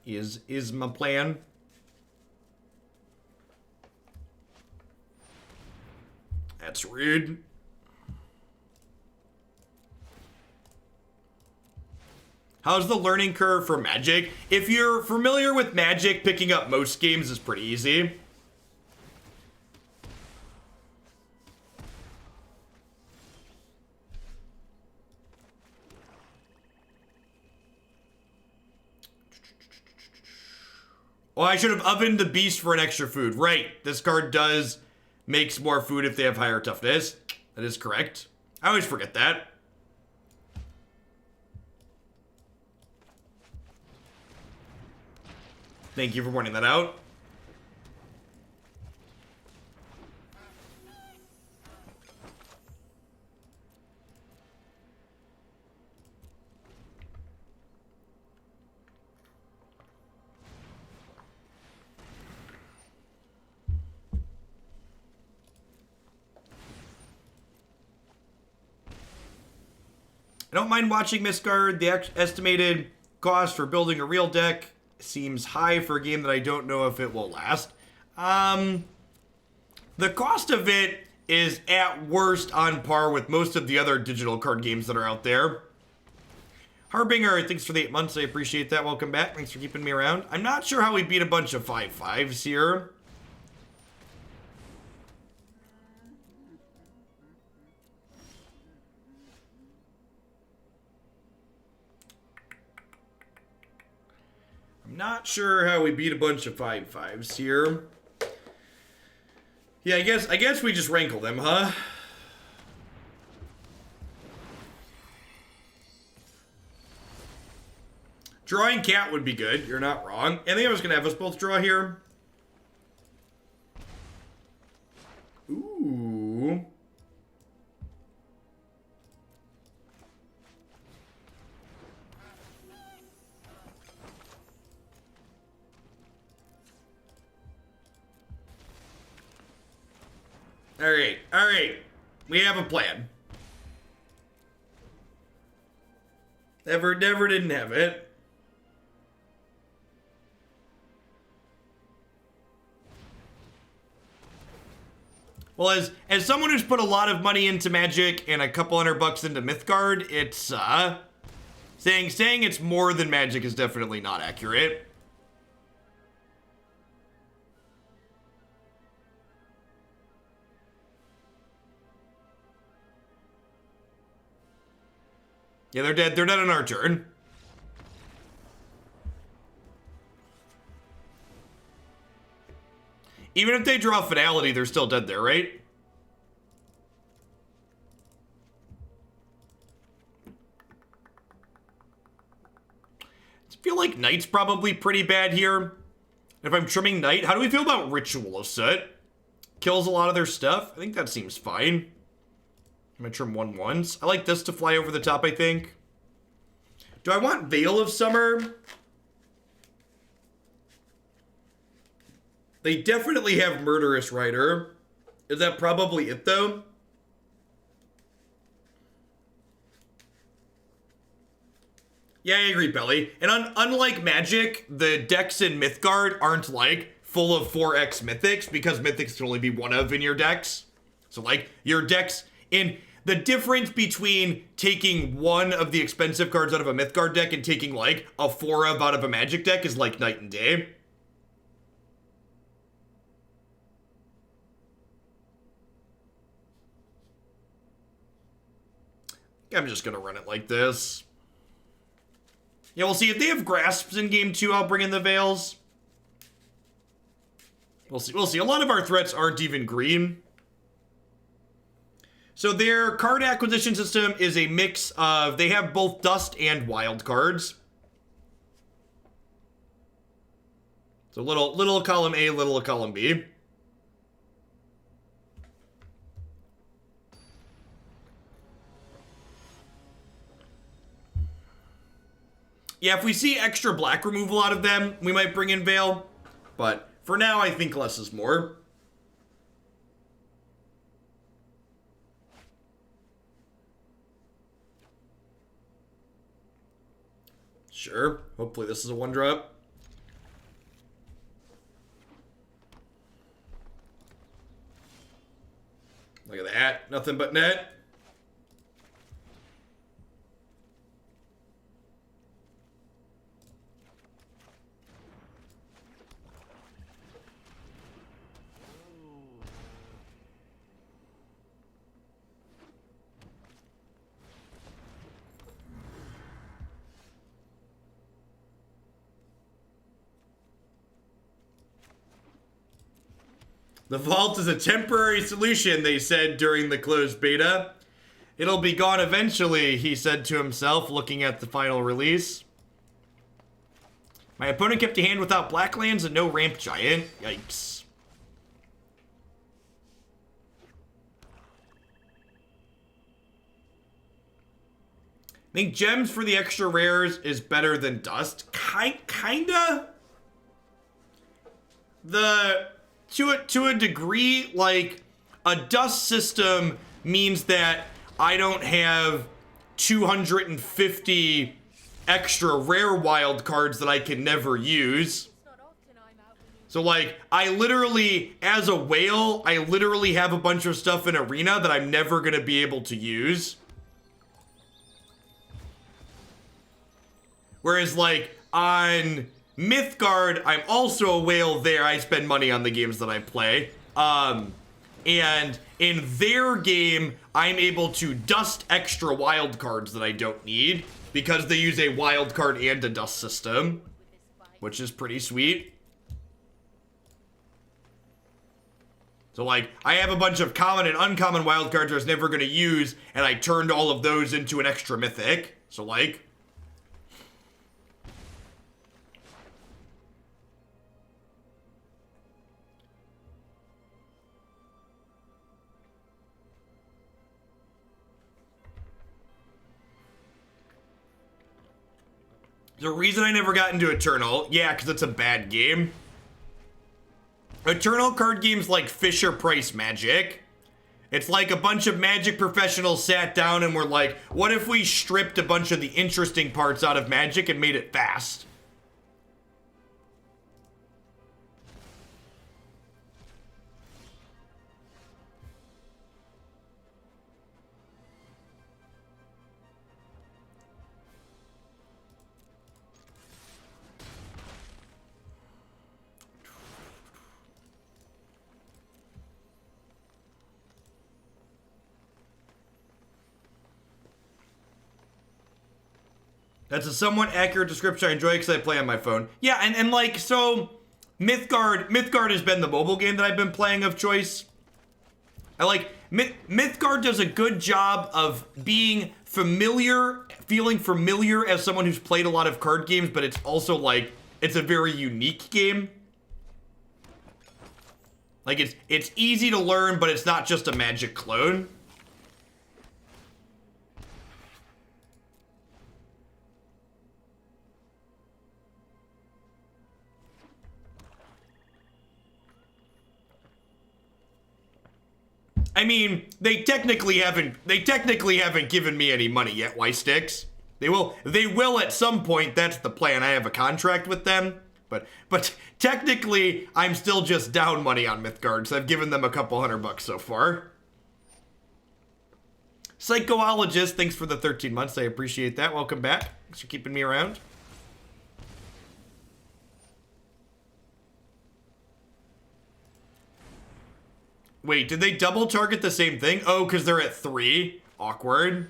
Is my plan. That's rude. How's the learning curve for Magic? If you're familiar with Magic, picking up most games is pretty easy. Oh, I should have ovened the beast for an extra food. Right. This card does makes more food if they have higher toughness. That is correct. I always forget that. Thank you for pointing that out. I don't mind watching Mythgard. The estimated cost for building a real deck seems high for a game that I don't know if it will last. The cost of it is at worst on par with most of the other digital card games that are out there. Harbinger, thanks for the 8 months. I appreciate that. Welcome back. Thanks for keeping me around. I'm not sure how we beat a bunch of 5/5s here. Not sure how we beat a bunch of 5/5s here. Yeah, I guess we just rankle them, huh? Drawing cat would be good. You're not wrong. I think I was gonna have us both draw here. Ooh. All right. We have a plan. Never didn't have it. Well, as someone who's put a lot of money into Magic and a couple $100 into Mythgard, it's saying it's more than Magic is definitely not accurate. Yeah, they're dead. They're dead on our turn. Even if they draw Finality, they're still dead there, right? I feel like Knight's probably pretty bad here. If I'm trimming Knight, how do we feel about Ritual of Soot? Kills a lot of their stuff. I think that seems fine. I'm gonna trim 1/1s. I like this to fly over the top, I think. Do I want Veil of Summer? They definitely have Murderous Rider. Is that probably it, though? Yeah, I agree, Belly. And unlike Magic, the decks in Mythgard aren't, like, full of 4x Mythics, because Mythics can only be one of in your decks. So, like, your decks in... The difference between taking one of the expensive cards out of a Mythgard deck and taking, like, a 4-of out of a Magic deck is like night and day. I'm just gonna run it like this. Yeah, we'll see. If they have Grasps in game 2, I'll bring in the Veils. We'll see. A lot of our threats aren't even green. So their card acquisition system is a mix of, they have both Dust and Wild cards. So little column A, little column B. Yeah, if we see extra black removal out of them, we might bring in Veil. But for now, I think less is more. Sure. Hopefully this is a 1-drop. Look at that. Nothing but net. The vault is a temporary solution, they said during the closed beta. It'll be gone eventually, he said to himself, looking at the final release. My opponent kept a hand without black lands and no ramp giant. Yikes. I think gems for the extra rares is better than dust. Kinda. To a degree, like, a dust system means that I don't have 250 extra rare wild cards that I can never use. So, like, I literally, as a whale, I literally have a bunch of stuff in Arena that I'm never going to be able to use. Whereas, like, on Mythgard, I'm also a whale there. I spend money on the games that I play. And in their game, I'm able to dust extra wild cards that I don't need because they use a wild card and a dust system, which is pretty sweet. So, like, I have a bunch of common and uncommon wild cards I was never going to use, and I turned all of those into an extra mythic. So, like... The reason I never got into Eternal, yeah, because it's a bad game. Eternal card games like Fisher-Price Magic. It's like a bunch of Magic professionals sat down and were like, what if we stripped a bunch of the interesting parts out of Magic and made it fast? That's a somewhat accurate description. I enjoy it because I play on my phone. Yeah, and like, so, Mythgard has been the mobile game that I've been playing of choice. I like, Mythgard does a good job of being familiar, feeling familiar as someone who's played a lot of card games, but it's also like, it's a very unique game. Like, it's easy to learn, but it's not just a Magic clone. I mean, they technically haven't given me any money yet, Sticks. They will at some point. That's the plan. I have a contract with them. But technically, I'm still just down money on Mythgard, so I've given them a couple $100 so far. Psychoologist, thanks for the 13 months. I appreciate that. Welcome back. Thanks for keeping me around. Wait, did they double target the same thing? Oh, because they're at 3? Awkward.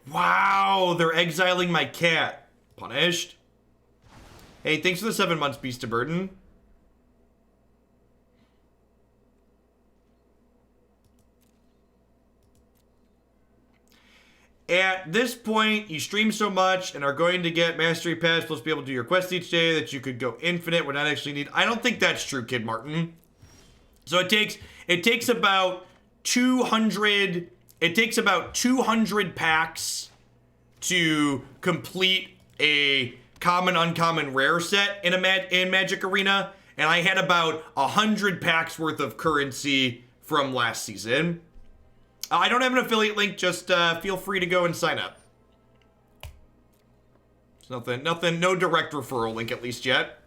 Wow, they're exiling my cat. Punished. Hey, thanks for the 7 months, Beast of Burden. At this point, you stream so much and are going to get Mastery Pass plus be able to do your quests each day that you could go infinite would not actually need. I don't think that's true, Kid Martin. So it takes about 200 packs to complete a common uncommon rare set in Magic Arena, and I had about 100 packs worth of currency from last season. I don't have an affiliate link, just feel free to go and sign up. There's nothing, no direct referral link at least yet.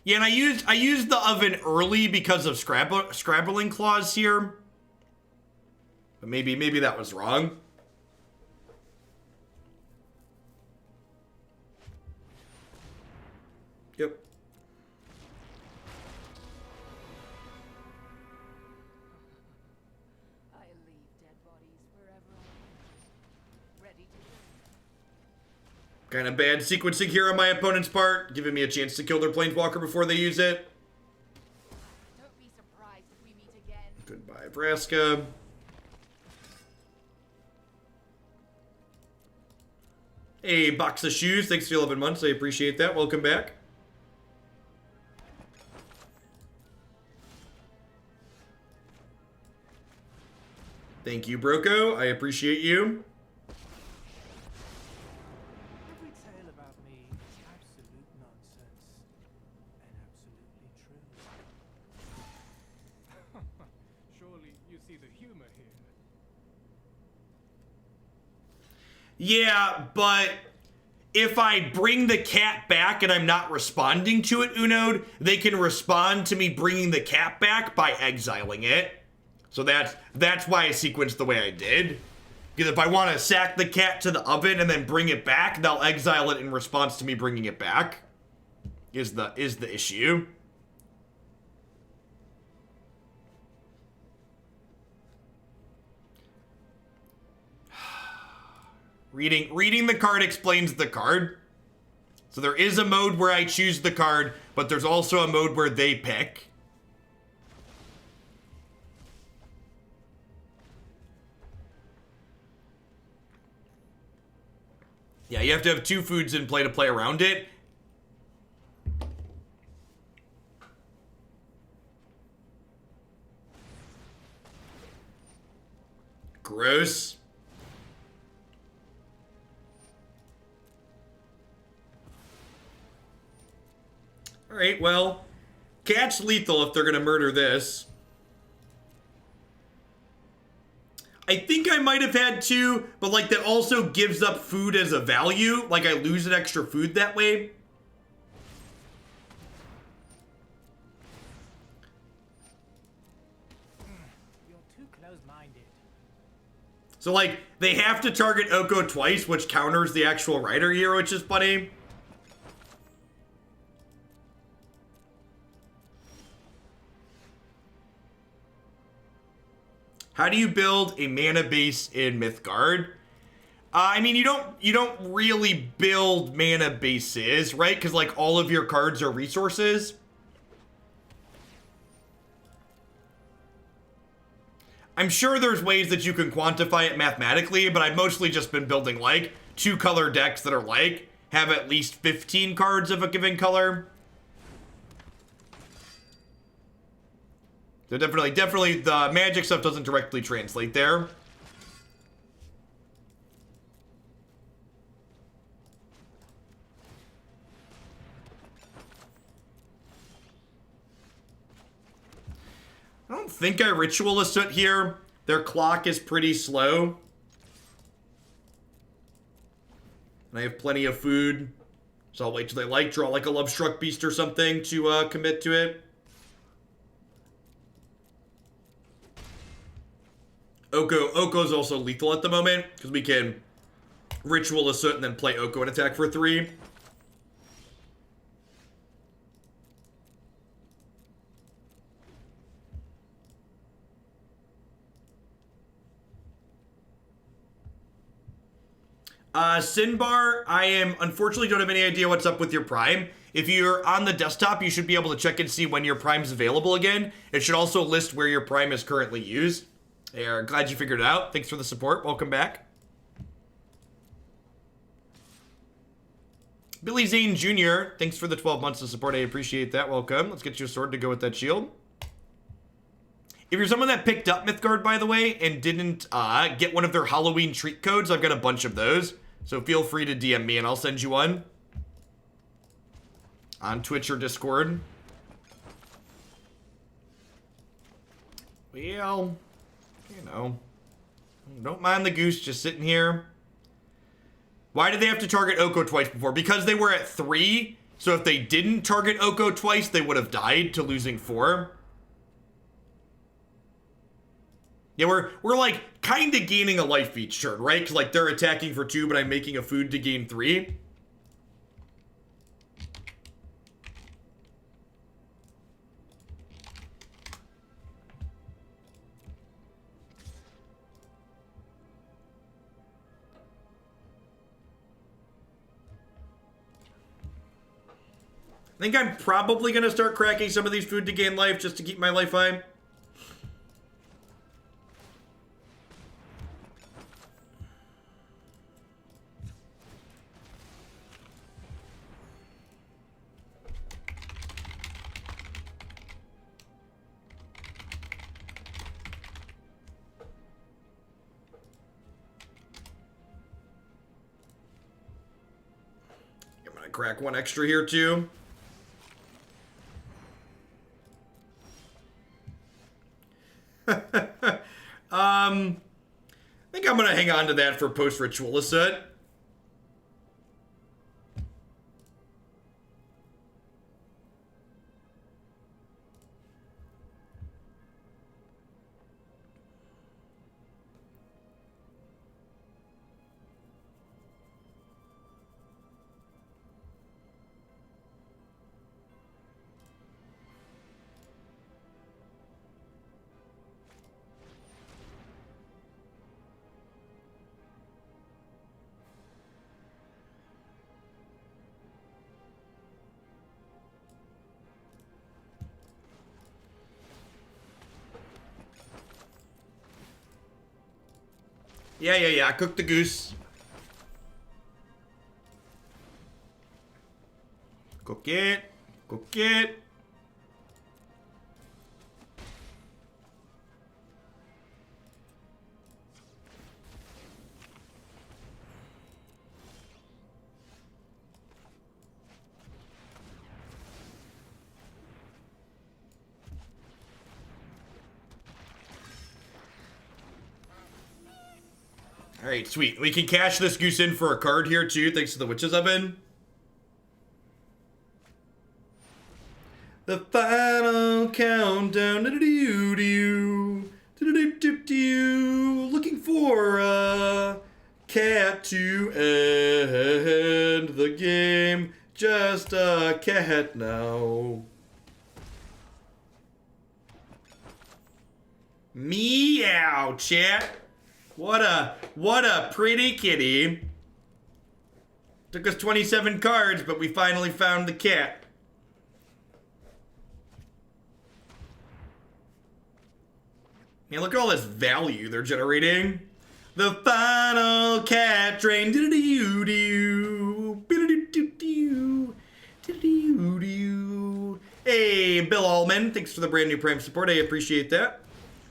Yeah, and I used the oven early because of scrabbling clause here. But maybe that was wrong. Yep. I leave dead bodies wherever I am, ready to Kind of bad sequencing here on my opponent's part, giving me a chance to kill their planeswalker before they use it. Don't be surprised if we meet again. Goodbye, Vraska. Hey, box of shoes. Thanks for 11 months. I appreciate that. Welcome back. Thank you, Broco. I appreciate you. Every tale about me is absolute nonsense. And absolutely true. Surely you see the humor here. Yeah, but if I bring the cat back and I'm not responding to it, Unode, they can respond to me bringing the cat back by exiling it. So that's why I sequenced the way I did. Because if I want to sack the cat to the oven and then bring it back, they'll exile it in response to me bringing it back. Is the issue. Reading the card explains the card. So there is a mode where I choose the card, but there's also a mode where they pick. Yeah, you have to have 2 foods in play to play around it. Gross. Alright, well, cat's lethal if they're gonna murder this. I think I might have had 2, but like that also gives up food as a value. Like I lose an extra food that way. You're too close-minded. So like they have to target Oko twice, which counters the actual Rider here, which is funny. How do you build a mana base in Mythgard? I mean, you don't really build mana bases, right? Because like all of your cards are resources. I'm sure there's ways that you can quantify it mathematically, but I've mostly just been building like 2-color decks that are like have at least 15 cards of a given color. So definitely the magic stuff doesn't directly translate there. I don't think I Ritual of Soot here. Their clock is pretty slow. And I have plenty of food. So I'll wait till they draw like a Love Struck Beast or something to commit to it. Oko's also lethal at the moment, because we can Ritual of Soot and then play Oko and attack for 3. Sinbar, I unfortunately don't have any idea what's up with your Prime. If you're on the desktop, you should be able to check and see when your Prime's available again. It should also list where your Prime is currently used. Yeah, glad you figured it out. Thanks for the support. Welcome back. Billy Zane Jr., thanks for the 12 months of support. I appreciate that. Welcome. Let's get you a sword to go with that shield. If you're someone that picked up Mythgard, by the way, and didn't get one of their Halloween treat codes, I've got a bunch of those. So feel free to DM me and I'll send you one. On Twitch or Discord. Well, you know, don't mind the goose just sitting here. Why did they have to target Oko twice before? Because they were at 3. So if they didn't target Oko twice, they would have died to losing 4. Yeah, we're like kind of gaining a life each turn, right? Because like they're attacking for 2, but I'm making a food to gain 3. think I'm probably going to start cracking some of these food to gain life just to keep my life high. I'm going to crack one extra here too. I think I'm gonna hang on to that for post-Ritual of Soot. Yeah. Cook the goose. Cook it. Cook it. Alright, sweet. We can cash this goose in for a card here, too, thanks to the Witch's Oven. The final countdown. Looking for a cat to end the game. Just a cat now. Meow, chat. What a pretty kitty. Took us 27 cards, but we finally found the cat. Man, look at all this value they're generating. The final cat train. Hey, Bill Allman, thanks for the brand new Prime support. I appreciate that.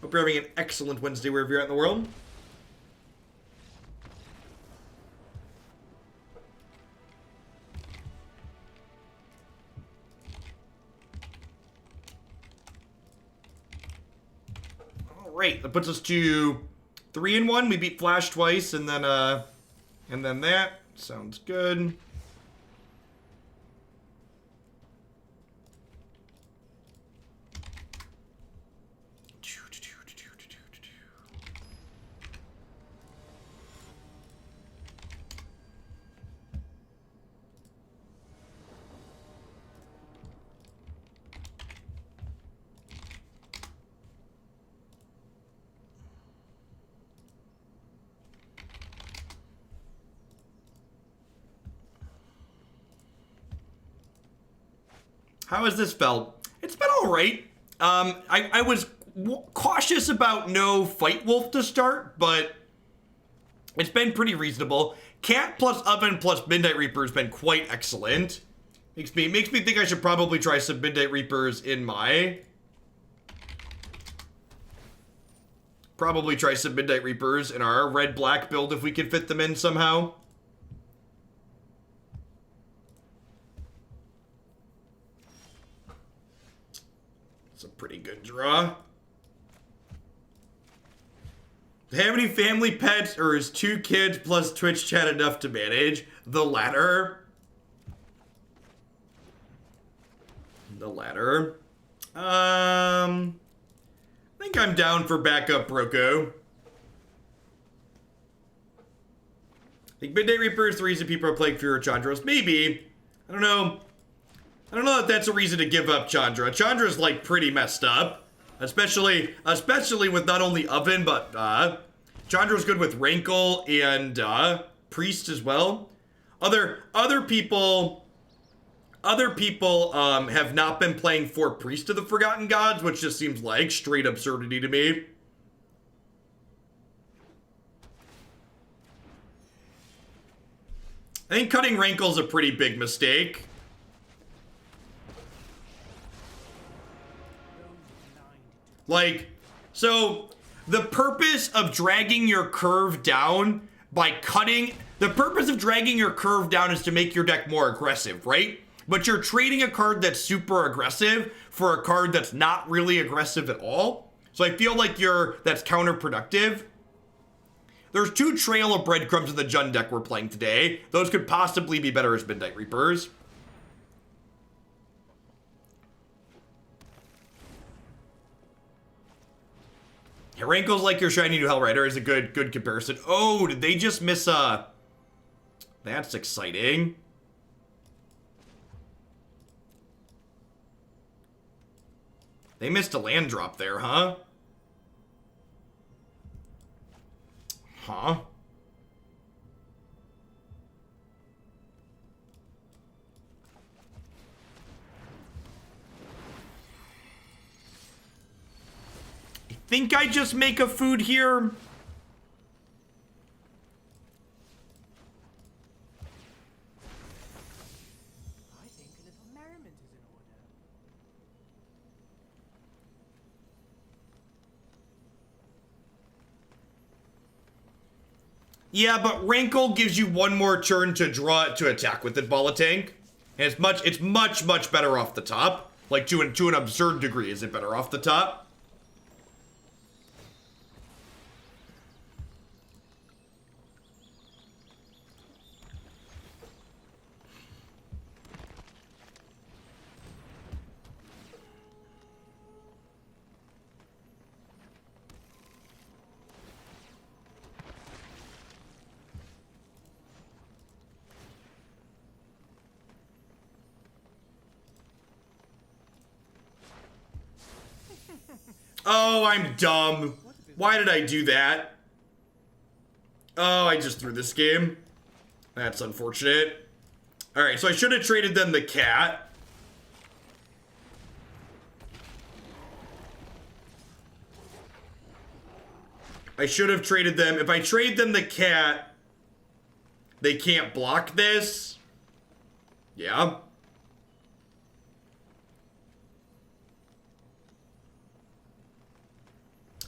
Hope you're having an excellent Wednesday wherever you're at in the world. Alright, that puts us to 3-1. We beat Flash twice, and then that. Sounds good. How has this felt? It's been all right. I was cautious about no Fight Wolf to start, but it's been pretty reasonable. Cat plus Oven plus Midnight Reaper has been quite excellent. Makes me think I should probably try some Midnight Reapers in my... Probably try some Midnight Reapers in our red-black build if we can fit them in somehow. It's a pretty good draw. Have any family pets, or is 2 kids plus Twitch chat enough to manage? The latter. The latter. I think I'm down for backup Roko. I think Midnight Reaper is the reason people are playing Fear of Chandras. Maybe. I don't know. I don't know if that's a reason to give up Chandra. Chandra's like pretty messed up. Especially with not only Oven, but Chandra's good with Rankle and Priest as well. Other people Other people have not been playing for Priest of the Forgotten Gods, which just seems like straight absurdity to me. I think cutting Rankle's a pretty big mistake. Like, so the purpose of dragging your curve down by cutting, the purpose of dragging your curve down is to make your deck more aggressive, right? But you're trading a card that's super aggressive for a card that's not really aggressive at all. So I feel like that's counterproductive. There's 2 Trail of Breadcrumbs in the Jund deck we're playing today. Those could possibly be better as Midnight Reapers. Yeah, Rankle's like your shiny new Hell Rider is a good comparison. Oh, did they just miss a... That's exciting. They missed a land drop there, huh? Huh? I think I just make a food here. I think a little merriment is in order. Yeah, but Rankle gives you one more turn to draw it to attack with it, Bala Tank. And it's much better off the top. Like to an absurd degree, is it better off the top? Oh, I'm dumb. Why did I do that? Oh, I just threw this game. That's unfortunate. Alright, so I should have traded them the cat. I should have traded them. If I trade them the cat, they can't block this. Yeah.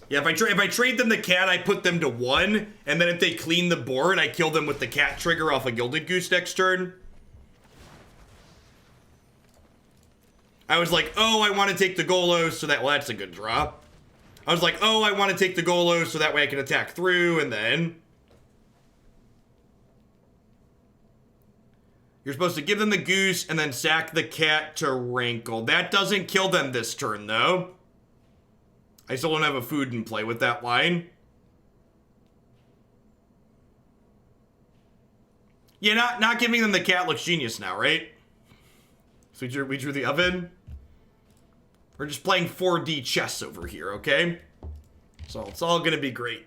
Yeah, if I trade them the cat, I put them to 1, and then if they clean the board, I kill them with the cat trigger off a Gilded Goose next turn. I was like, oh, I want to take the Golos, so that, well, that's a good draw. I was like, oh, I want to take the Golos, so that way I can attack through, and then... You're supposed to give them the Goose, and then sack the cat to Rankle. That doesn't kill them this turn, though. I still don't have a food in play with that line. Yeah, not giving them the cat looks genius now, right? So we drew the oven. We're just playing 4D chess over here, okay? So it's all gonna be great.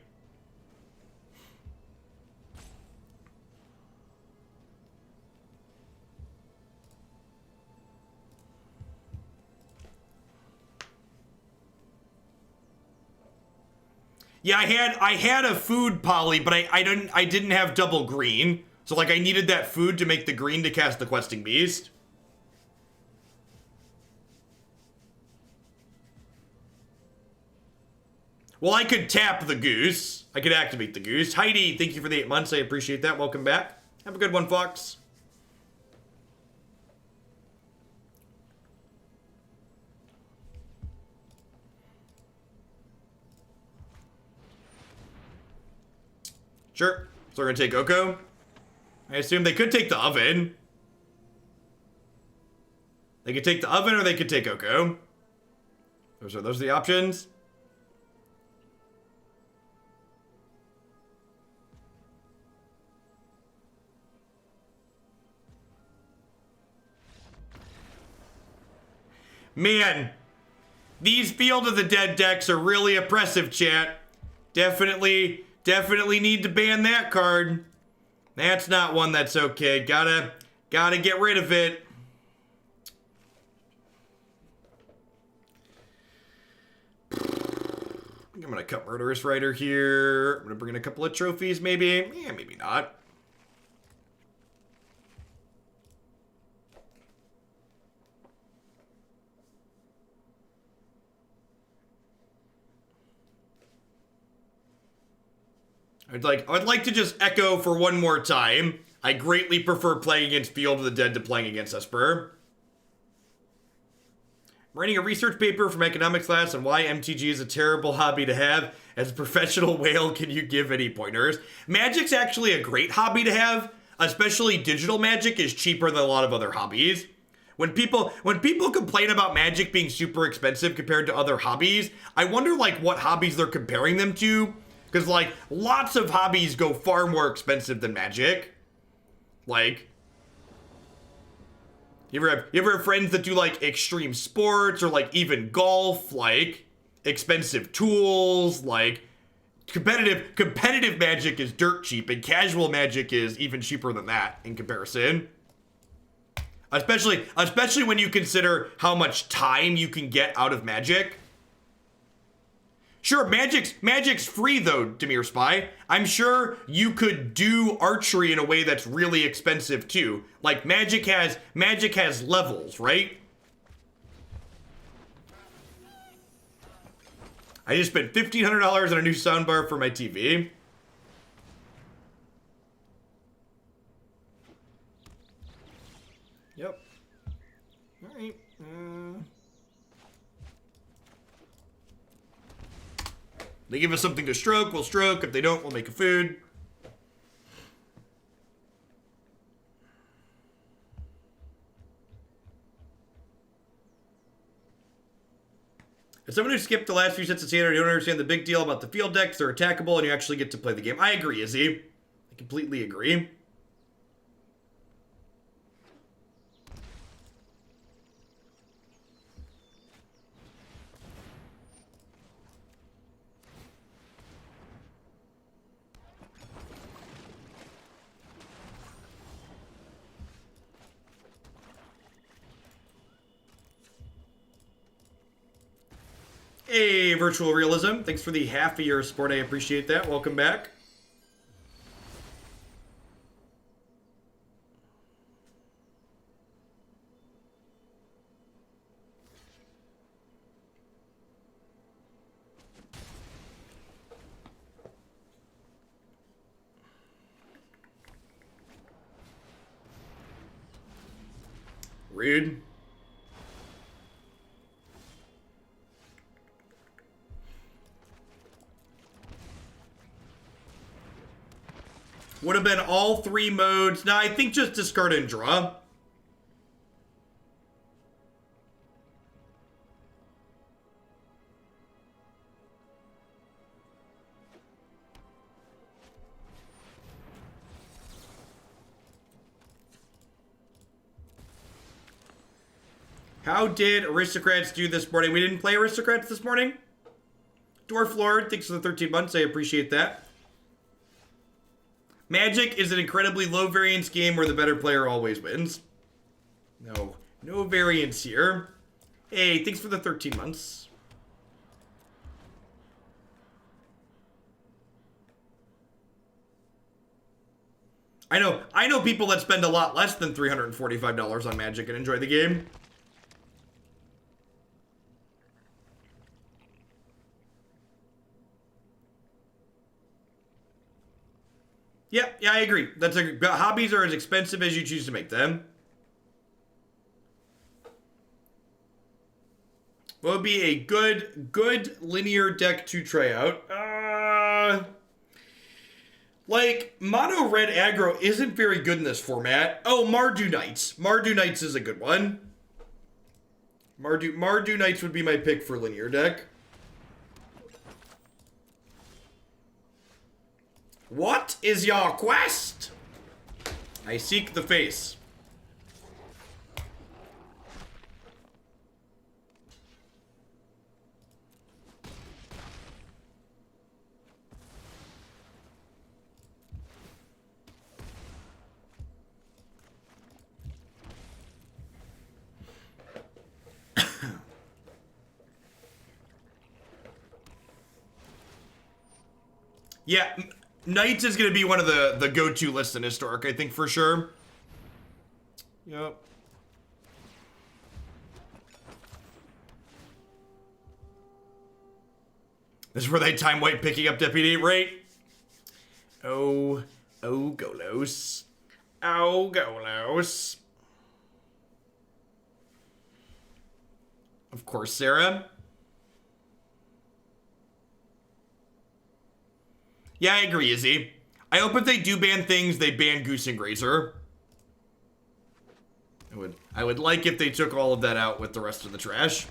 Yeah, I had a food poly, but I didn't have double green. So like I needed that food to make the green to cast the Questing Beast. Well, I could tap the Goose. I could activate the Goose. Heidi, thank you for the 8 months. I appreciate that. Welcome back. Have a good one, Fox. Sure. So we're gonna take Oko. I assume they could take the oven. They could take the oven or they could take Oko. Those are the options. Man, these Field of the Dead decks are really oppressive, chat. Definitely need to ban that card. That's not one that's okay. Gotta get rid of it. I'm going to cut Murderous Rider here. I'm going to bring in a couple of trophies, maybe. Yeah, maybe not. I'd like to just echo for one more time. I greatly prefer playing against Field of the Dead to playing against Esper. I'm writing a research paper from economics class on why MTG is a terrible hobby to have. As a professional whale, can you give any pointers? Magic's actually a great hobby to have, especially digital magic is cheaper than a lot of other hobbies. When people complain about Magic being super expensive compared to other hobbies, I wonder like what hobbies they're comparing them to. Because like lots of hobbies go far more expensive than Magic. Like, you ever have friends that do like extreme sports or like even golf, like expensive tools, like competitive Magic is dirt cheap and casual Magic is even cheaper than that in comparison. Especially when you consider how much time you can get out of Magic. Sure, Magic's free though, Demir Spy. I'm sure you could do archery in a way that's really expensive too. Like Magic has levels, right? I just spent $1,500 on a new soundbar for my TV. Yep. All right. They give us something to stroke, we'll stroke. If they don't, we'll make a food. As someone who skipped the last few sets of standard, I don't understand the big deal about the field decks. They're attackable and you actually get to play the game. I agree, Izzy. I completely agree. Hey, Virtual Realism. Thanks for the half a year of support. I appreciate that. Welcome back. Rude. Would have been all three modes. Nah, I think just discard and draw. How did Aristocrats do this morning? We didn't play Aristocrats this morning. Dwarf Lord, thanks for the 13 months. I appreciate that. Magic is an incredibly low variance game where the better player always wins. No variance here. Hey, thanks for the 13 months. I know people that spend a lot less than $345 on Magic and enjoy the game. Yeah, I agree. Hobbies are as expensive as you choose to make them. What would be a good linear deck to try out? Like, mono red aggro isn't very good in this format. Oh, Mardu Knights. Mardu Knights is a good one. Mardu Knights would be my pick for linear deck. What is your quest? I seek the face. Yeah, Knights is going to be one of the go-to lists in Historic, I think, for sure. Yep. This is where they time white picking up Deputy, right? Oh, Golos. Oh, Golos. Of course, Sarah. Yeah, I agree, Izzy. I hope if they do ban things, they ban Goose and Grazer. I would like if they took all of that out with the rest of the trash.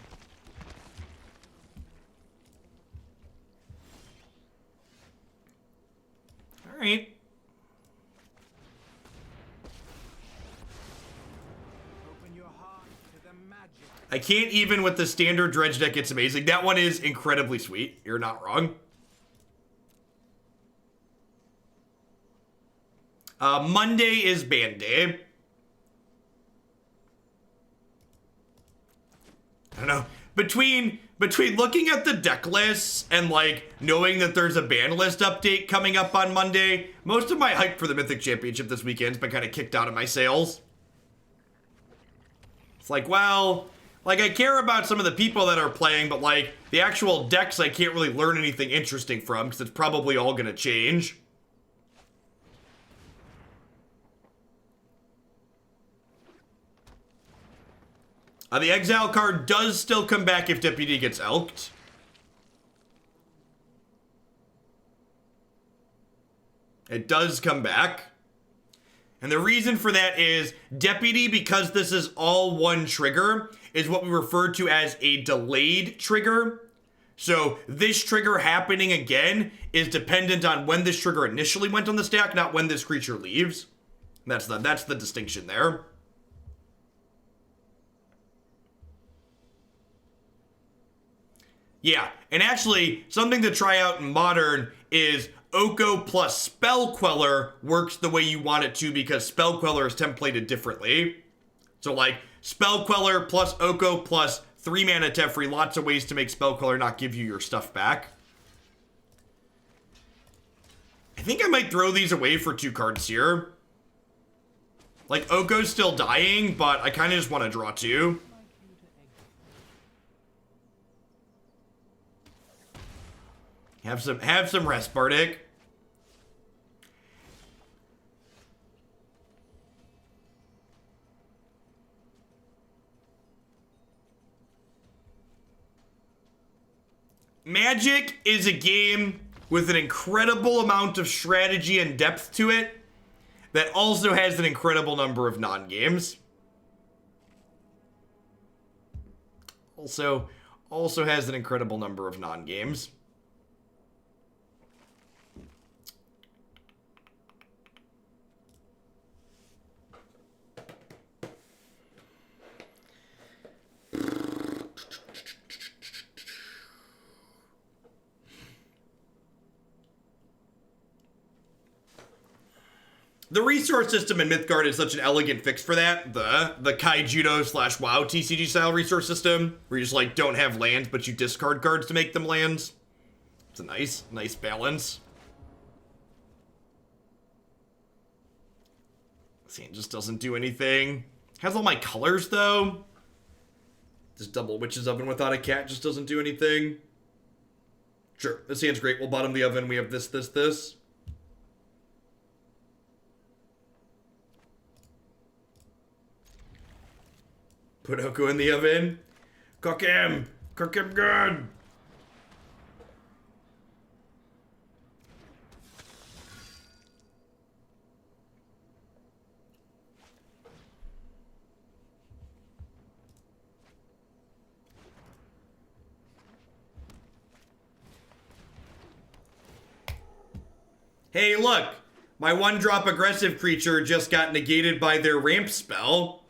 All right. Open your heart to the magic. I can't even with the standard dredge deck. It's amazing. That one is incredibly sweet. You're not wrong. Monday is ban day. I don't know. Between looking at the deck lists and like knowing that there's a ban list update coming up on Monday, most of my hype for the Mythic Championship this weekend's been kind of kicked out of my sails. It's like, well, like I care about some of the people that are playing, but like the actual decks I can't really learn anything interesting from because it's probably all gonna change. The Exile card does still come back if Deputy gets elked. It does come back. And the reason for that is Deputy, because this is all one trigger, is what we refer to as a delayed trigger. So this trigger happening again is dependent on when this trigger initially went on the stack, not when this creature leaves. That's the distinction there. Yeah, and actually, something to try out in Modern is Oko plus Spell Queller works the way you want it to because Spell Queller is templated differently. So like, Spell Queller plus Oko plus 3 mana Teferi, lots of ways to make Spell Queller not give you your stuff back. I think I might throw these away for 2 cards here. Like, Oko's still dying, but I kind of just want to draw 2. Have some rest, Bardic. Magic is a game with an incredible amount of strategy and depth to it that also has an incredible number of non-games. Also has an incredible number of non-games. The resource system in Mythgard is such an elegant fix for that. The Kaijudo / WoW TCG style resource system, where you just like don't have lands, but you discard cards to make them lands. It's a nice balance. See, it just doesn't do anything. Has all my colors though. This double Witch's Oven without a cat just doesn't do anything. Sure, this hand's great. We'll bottom the oven. We have this. Put Oko in the oven. Cook him good. Hey, look, my 1-drop aggressive creature just got negated by their ramp spell.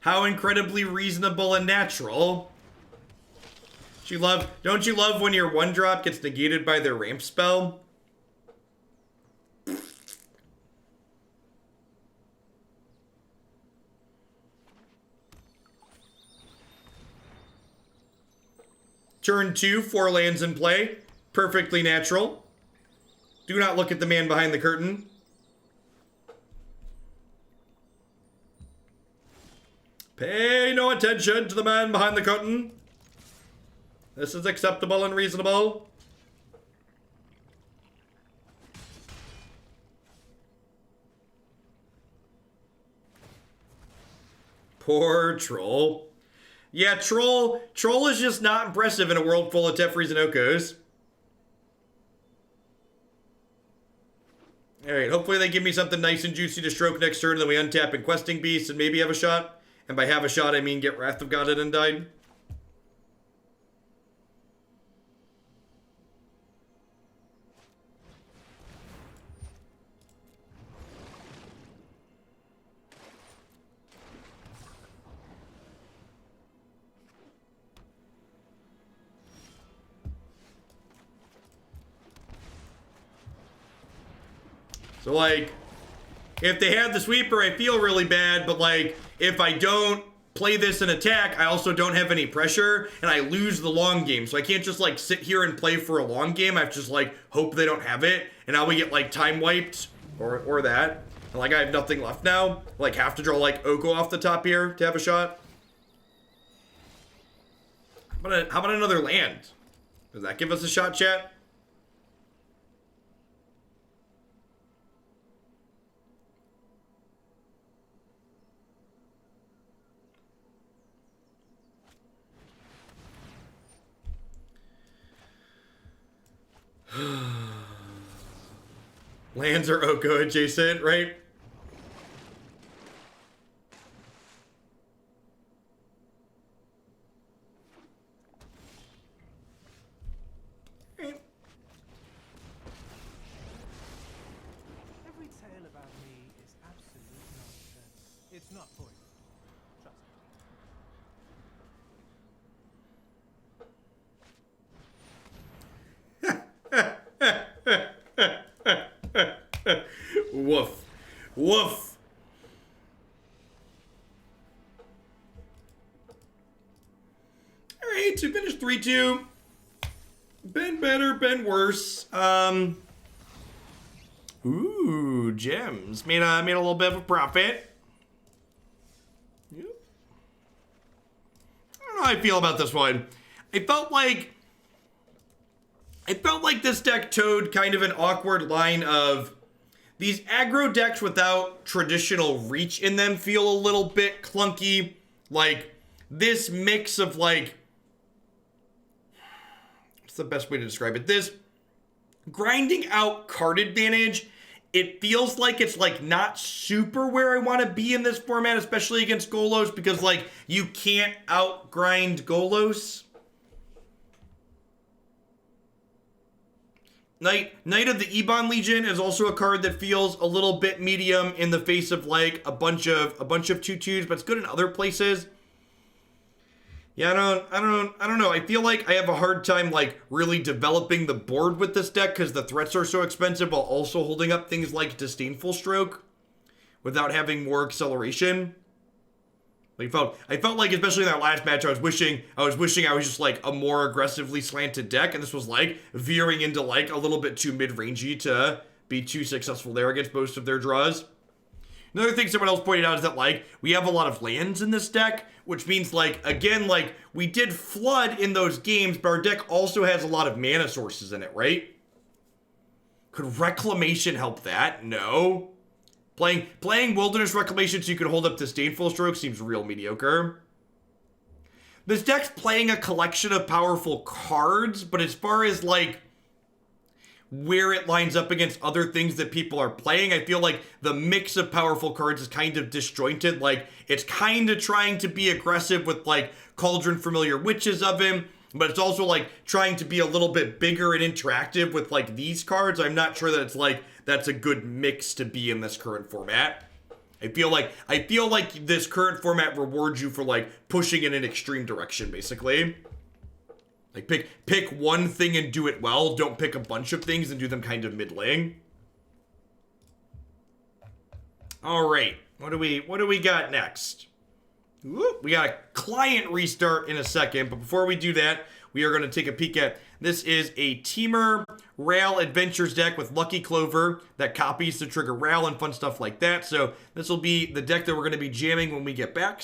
How incredibly reasonable and natural. Don't you love when your 1-drop gets negated by their ramp spell? Turn 2, 4 lands in play. Perfectly natural. Do not look at the man behind the curtain. Pay no attention to the man behind the curtain. This is acceptable and reasonable. Poor Troll. Yeah, Troll is just not impressive in a world full of Tefris and Okos. Alright, hopefully they give me something nice and juicy to stroke next turn, then we untap and Questing Beast and maybe have a shot. And by have a shot, I mean get Wrath of God and Undying. So, like, if they have the sweeper, I feel really bad, but, like, if I don't play this in attack, I also don't have any pressure, and I lose the long game. So I can't just, like, sit here and play for a long game. I have to just, like, hope they don't have it, and now we get, like, time wiped, or that. And, like, I have nothing left now. Like, have to draw, like, Oko off the top here to have a shot. How about another land? Does that give us a shot, chat? Lands are Oko adjacent, right? Every tale about me is absolute nonsense. It's not poison. Trust me. Woof. Woof. Alright, so finished 3-2. Been better, been worse. Ooh, gems. Made a little bit of a profit. Yep. I don't know how I feel about this one. I felt like this deck towed kind of an awkward line of these aggro decks without traditional reach in them feel a little bit clunky. Like, this mix of, like, what's the best way to describe it? This grinding out card advantage, it feels like it's, like, not super where I want to be in this format, especially against Golos, because, like, you can't out-grind Golos. Knight of the Ebon Legion is also a card that feels a little bit medium in the face of, like, a bunch of 2/2s, but it's good in other places. Yeah, I don't know. I feel like I have a hard time, like, really developing the board with this deck because the threats are so expensive while also holding up things like Disdainful Stroke without having more acceleration. Like, I felt like, especially in that last match, I was wishing I was just, like, a more aggressively slanted deck, and this was, like, veering into, like, a little bit too mid-rangey to be too successful there against most of their draws. Another thing someone else pointed out is that, like, we have a lot of lands in this deck, which means, like, again, like, we did flood in those games, but our deck also has a lot of mana sources in it, right? Could Reclamation help that? No. Playing Wilderness Reclamation so you can hold up Disdainful Stroke seems real mediocre. This deck's playing a collection of powerful cards, but as far as, like, where it lines up against other things that people are playing, I feel like the mix of powerful cards is kind of disjointed. Like, it's kind of trying to be aggressive with, like, Cauldron Familiar Witches of him, but it's also, like, trying to be a little bit bigger and interactive with, like, these cards. I'm not sure that it's, like, that's a good mix to be in this current format. I feel like this current format rewards you for, like, pushing in an extreme direction, basically. Like, pick one thing and do it well. Don't pick a bunch of things and do them kind of middling. All right, what do we got next? We got a client restart in a second, but before we do that, we are going to take a peek at, this is a Teamer Rail Adventures deck with Lucky Clover that copies to trigger Rail and fun stuff like that. So this will be the deck that we're going to be jamming when we get back.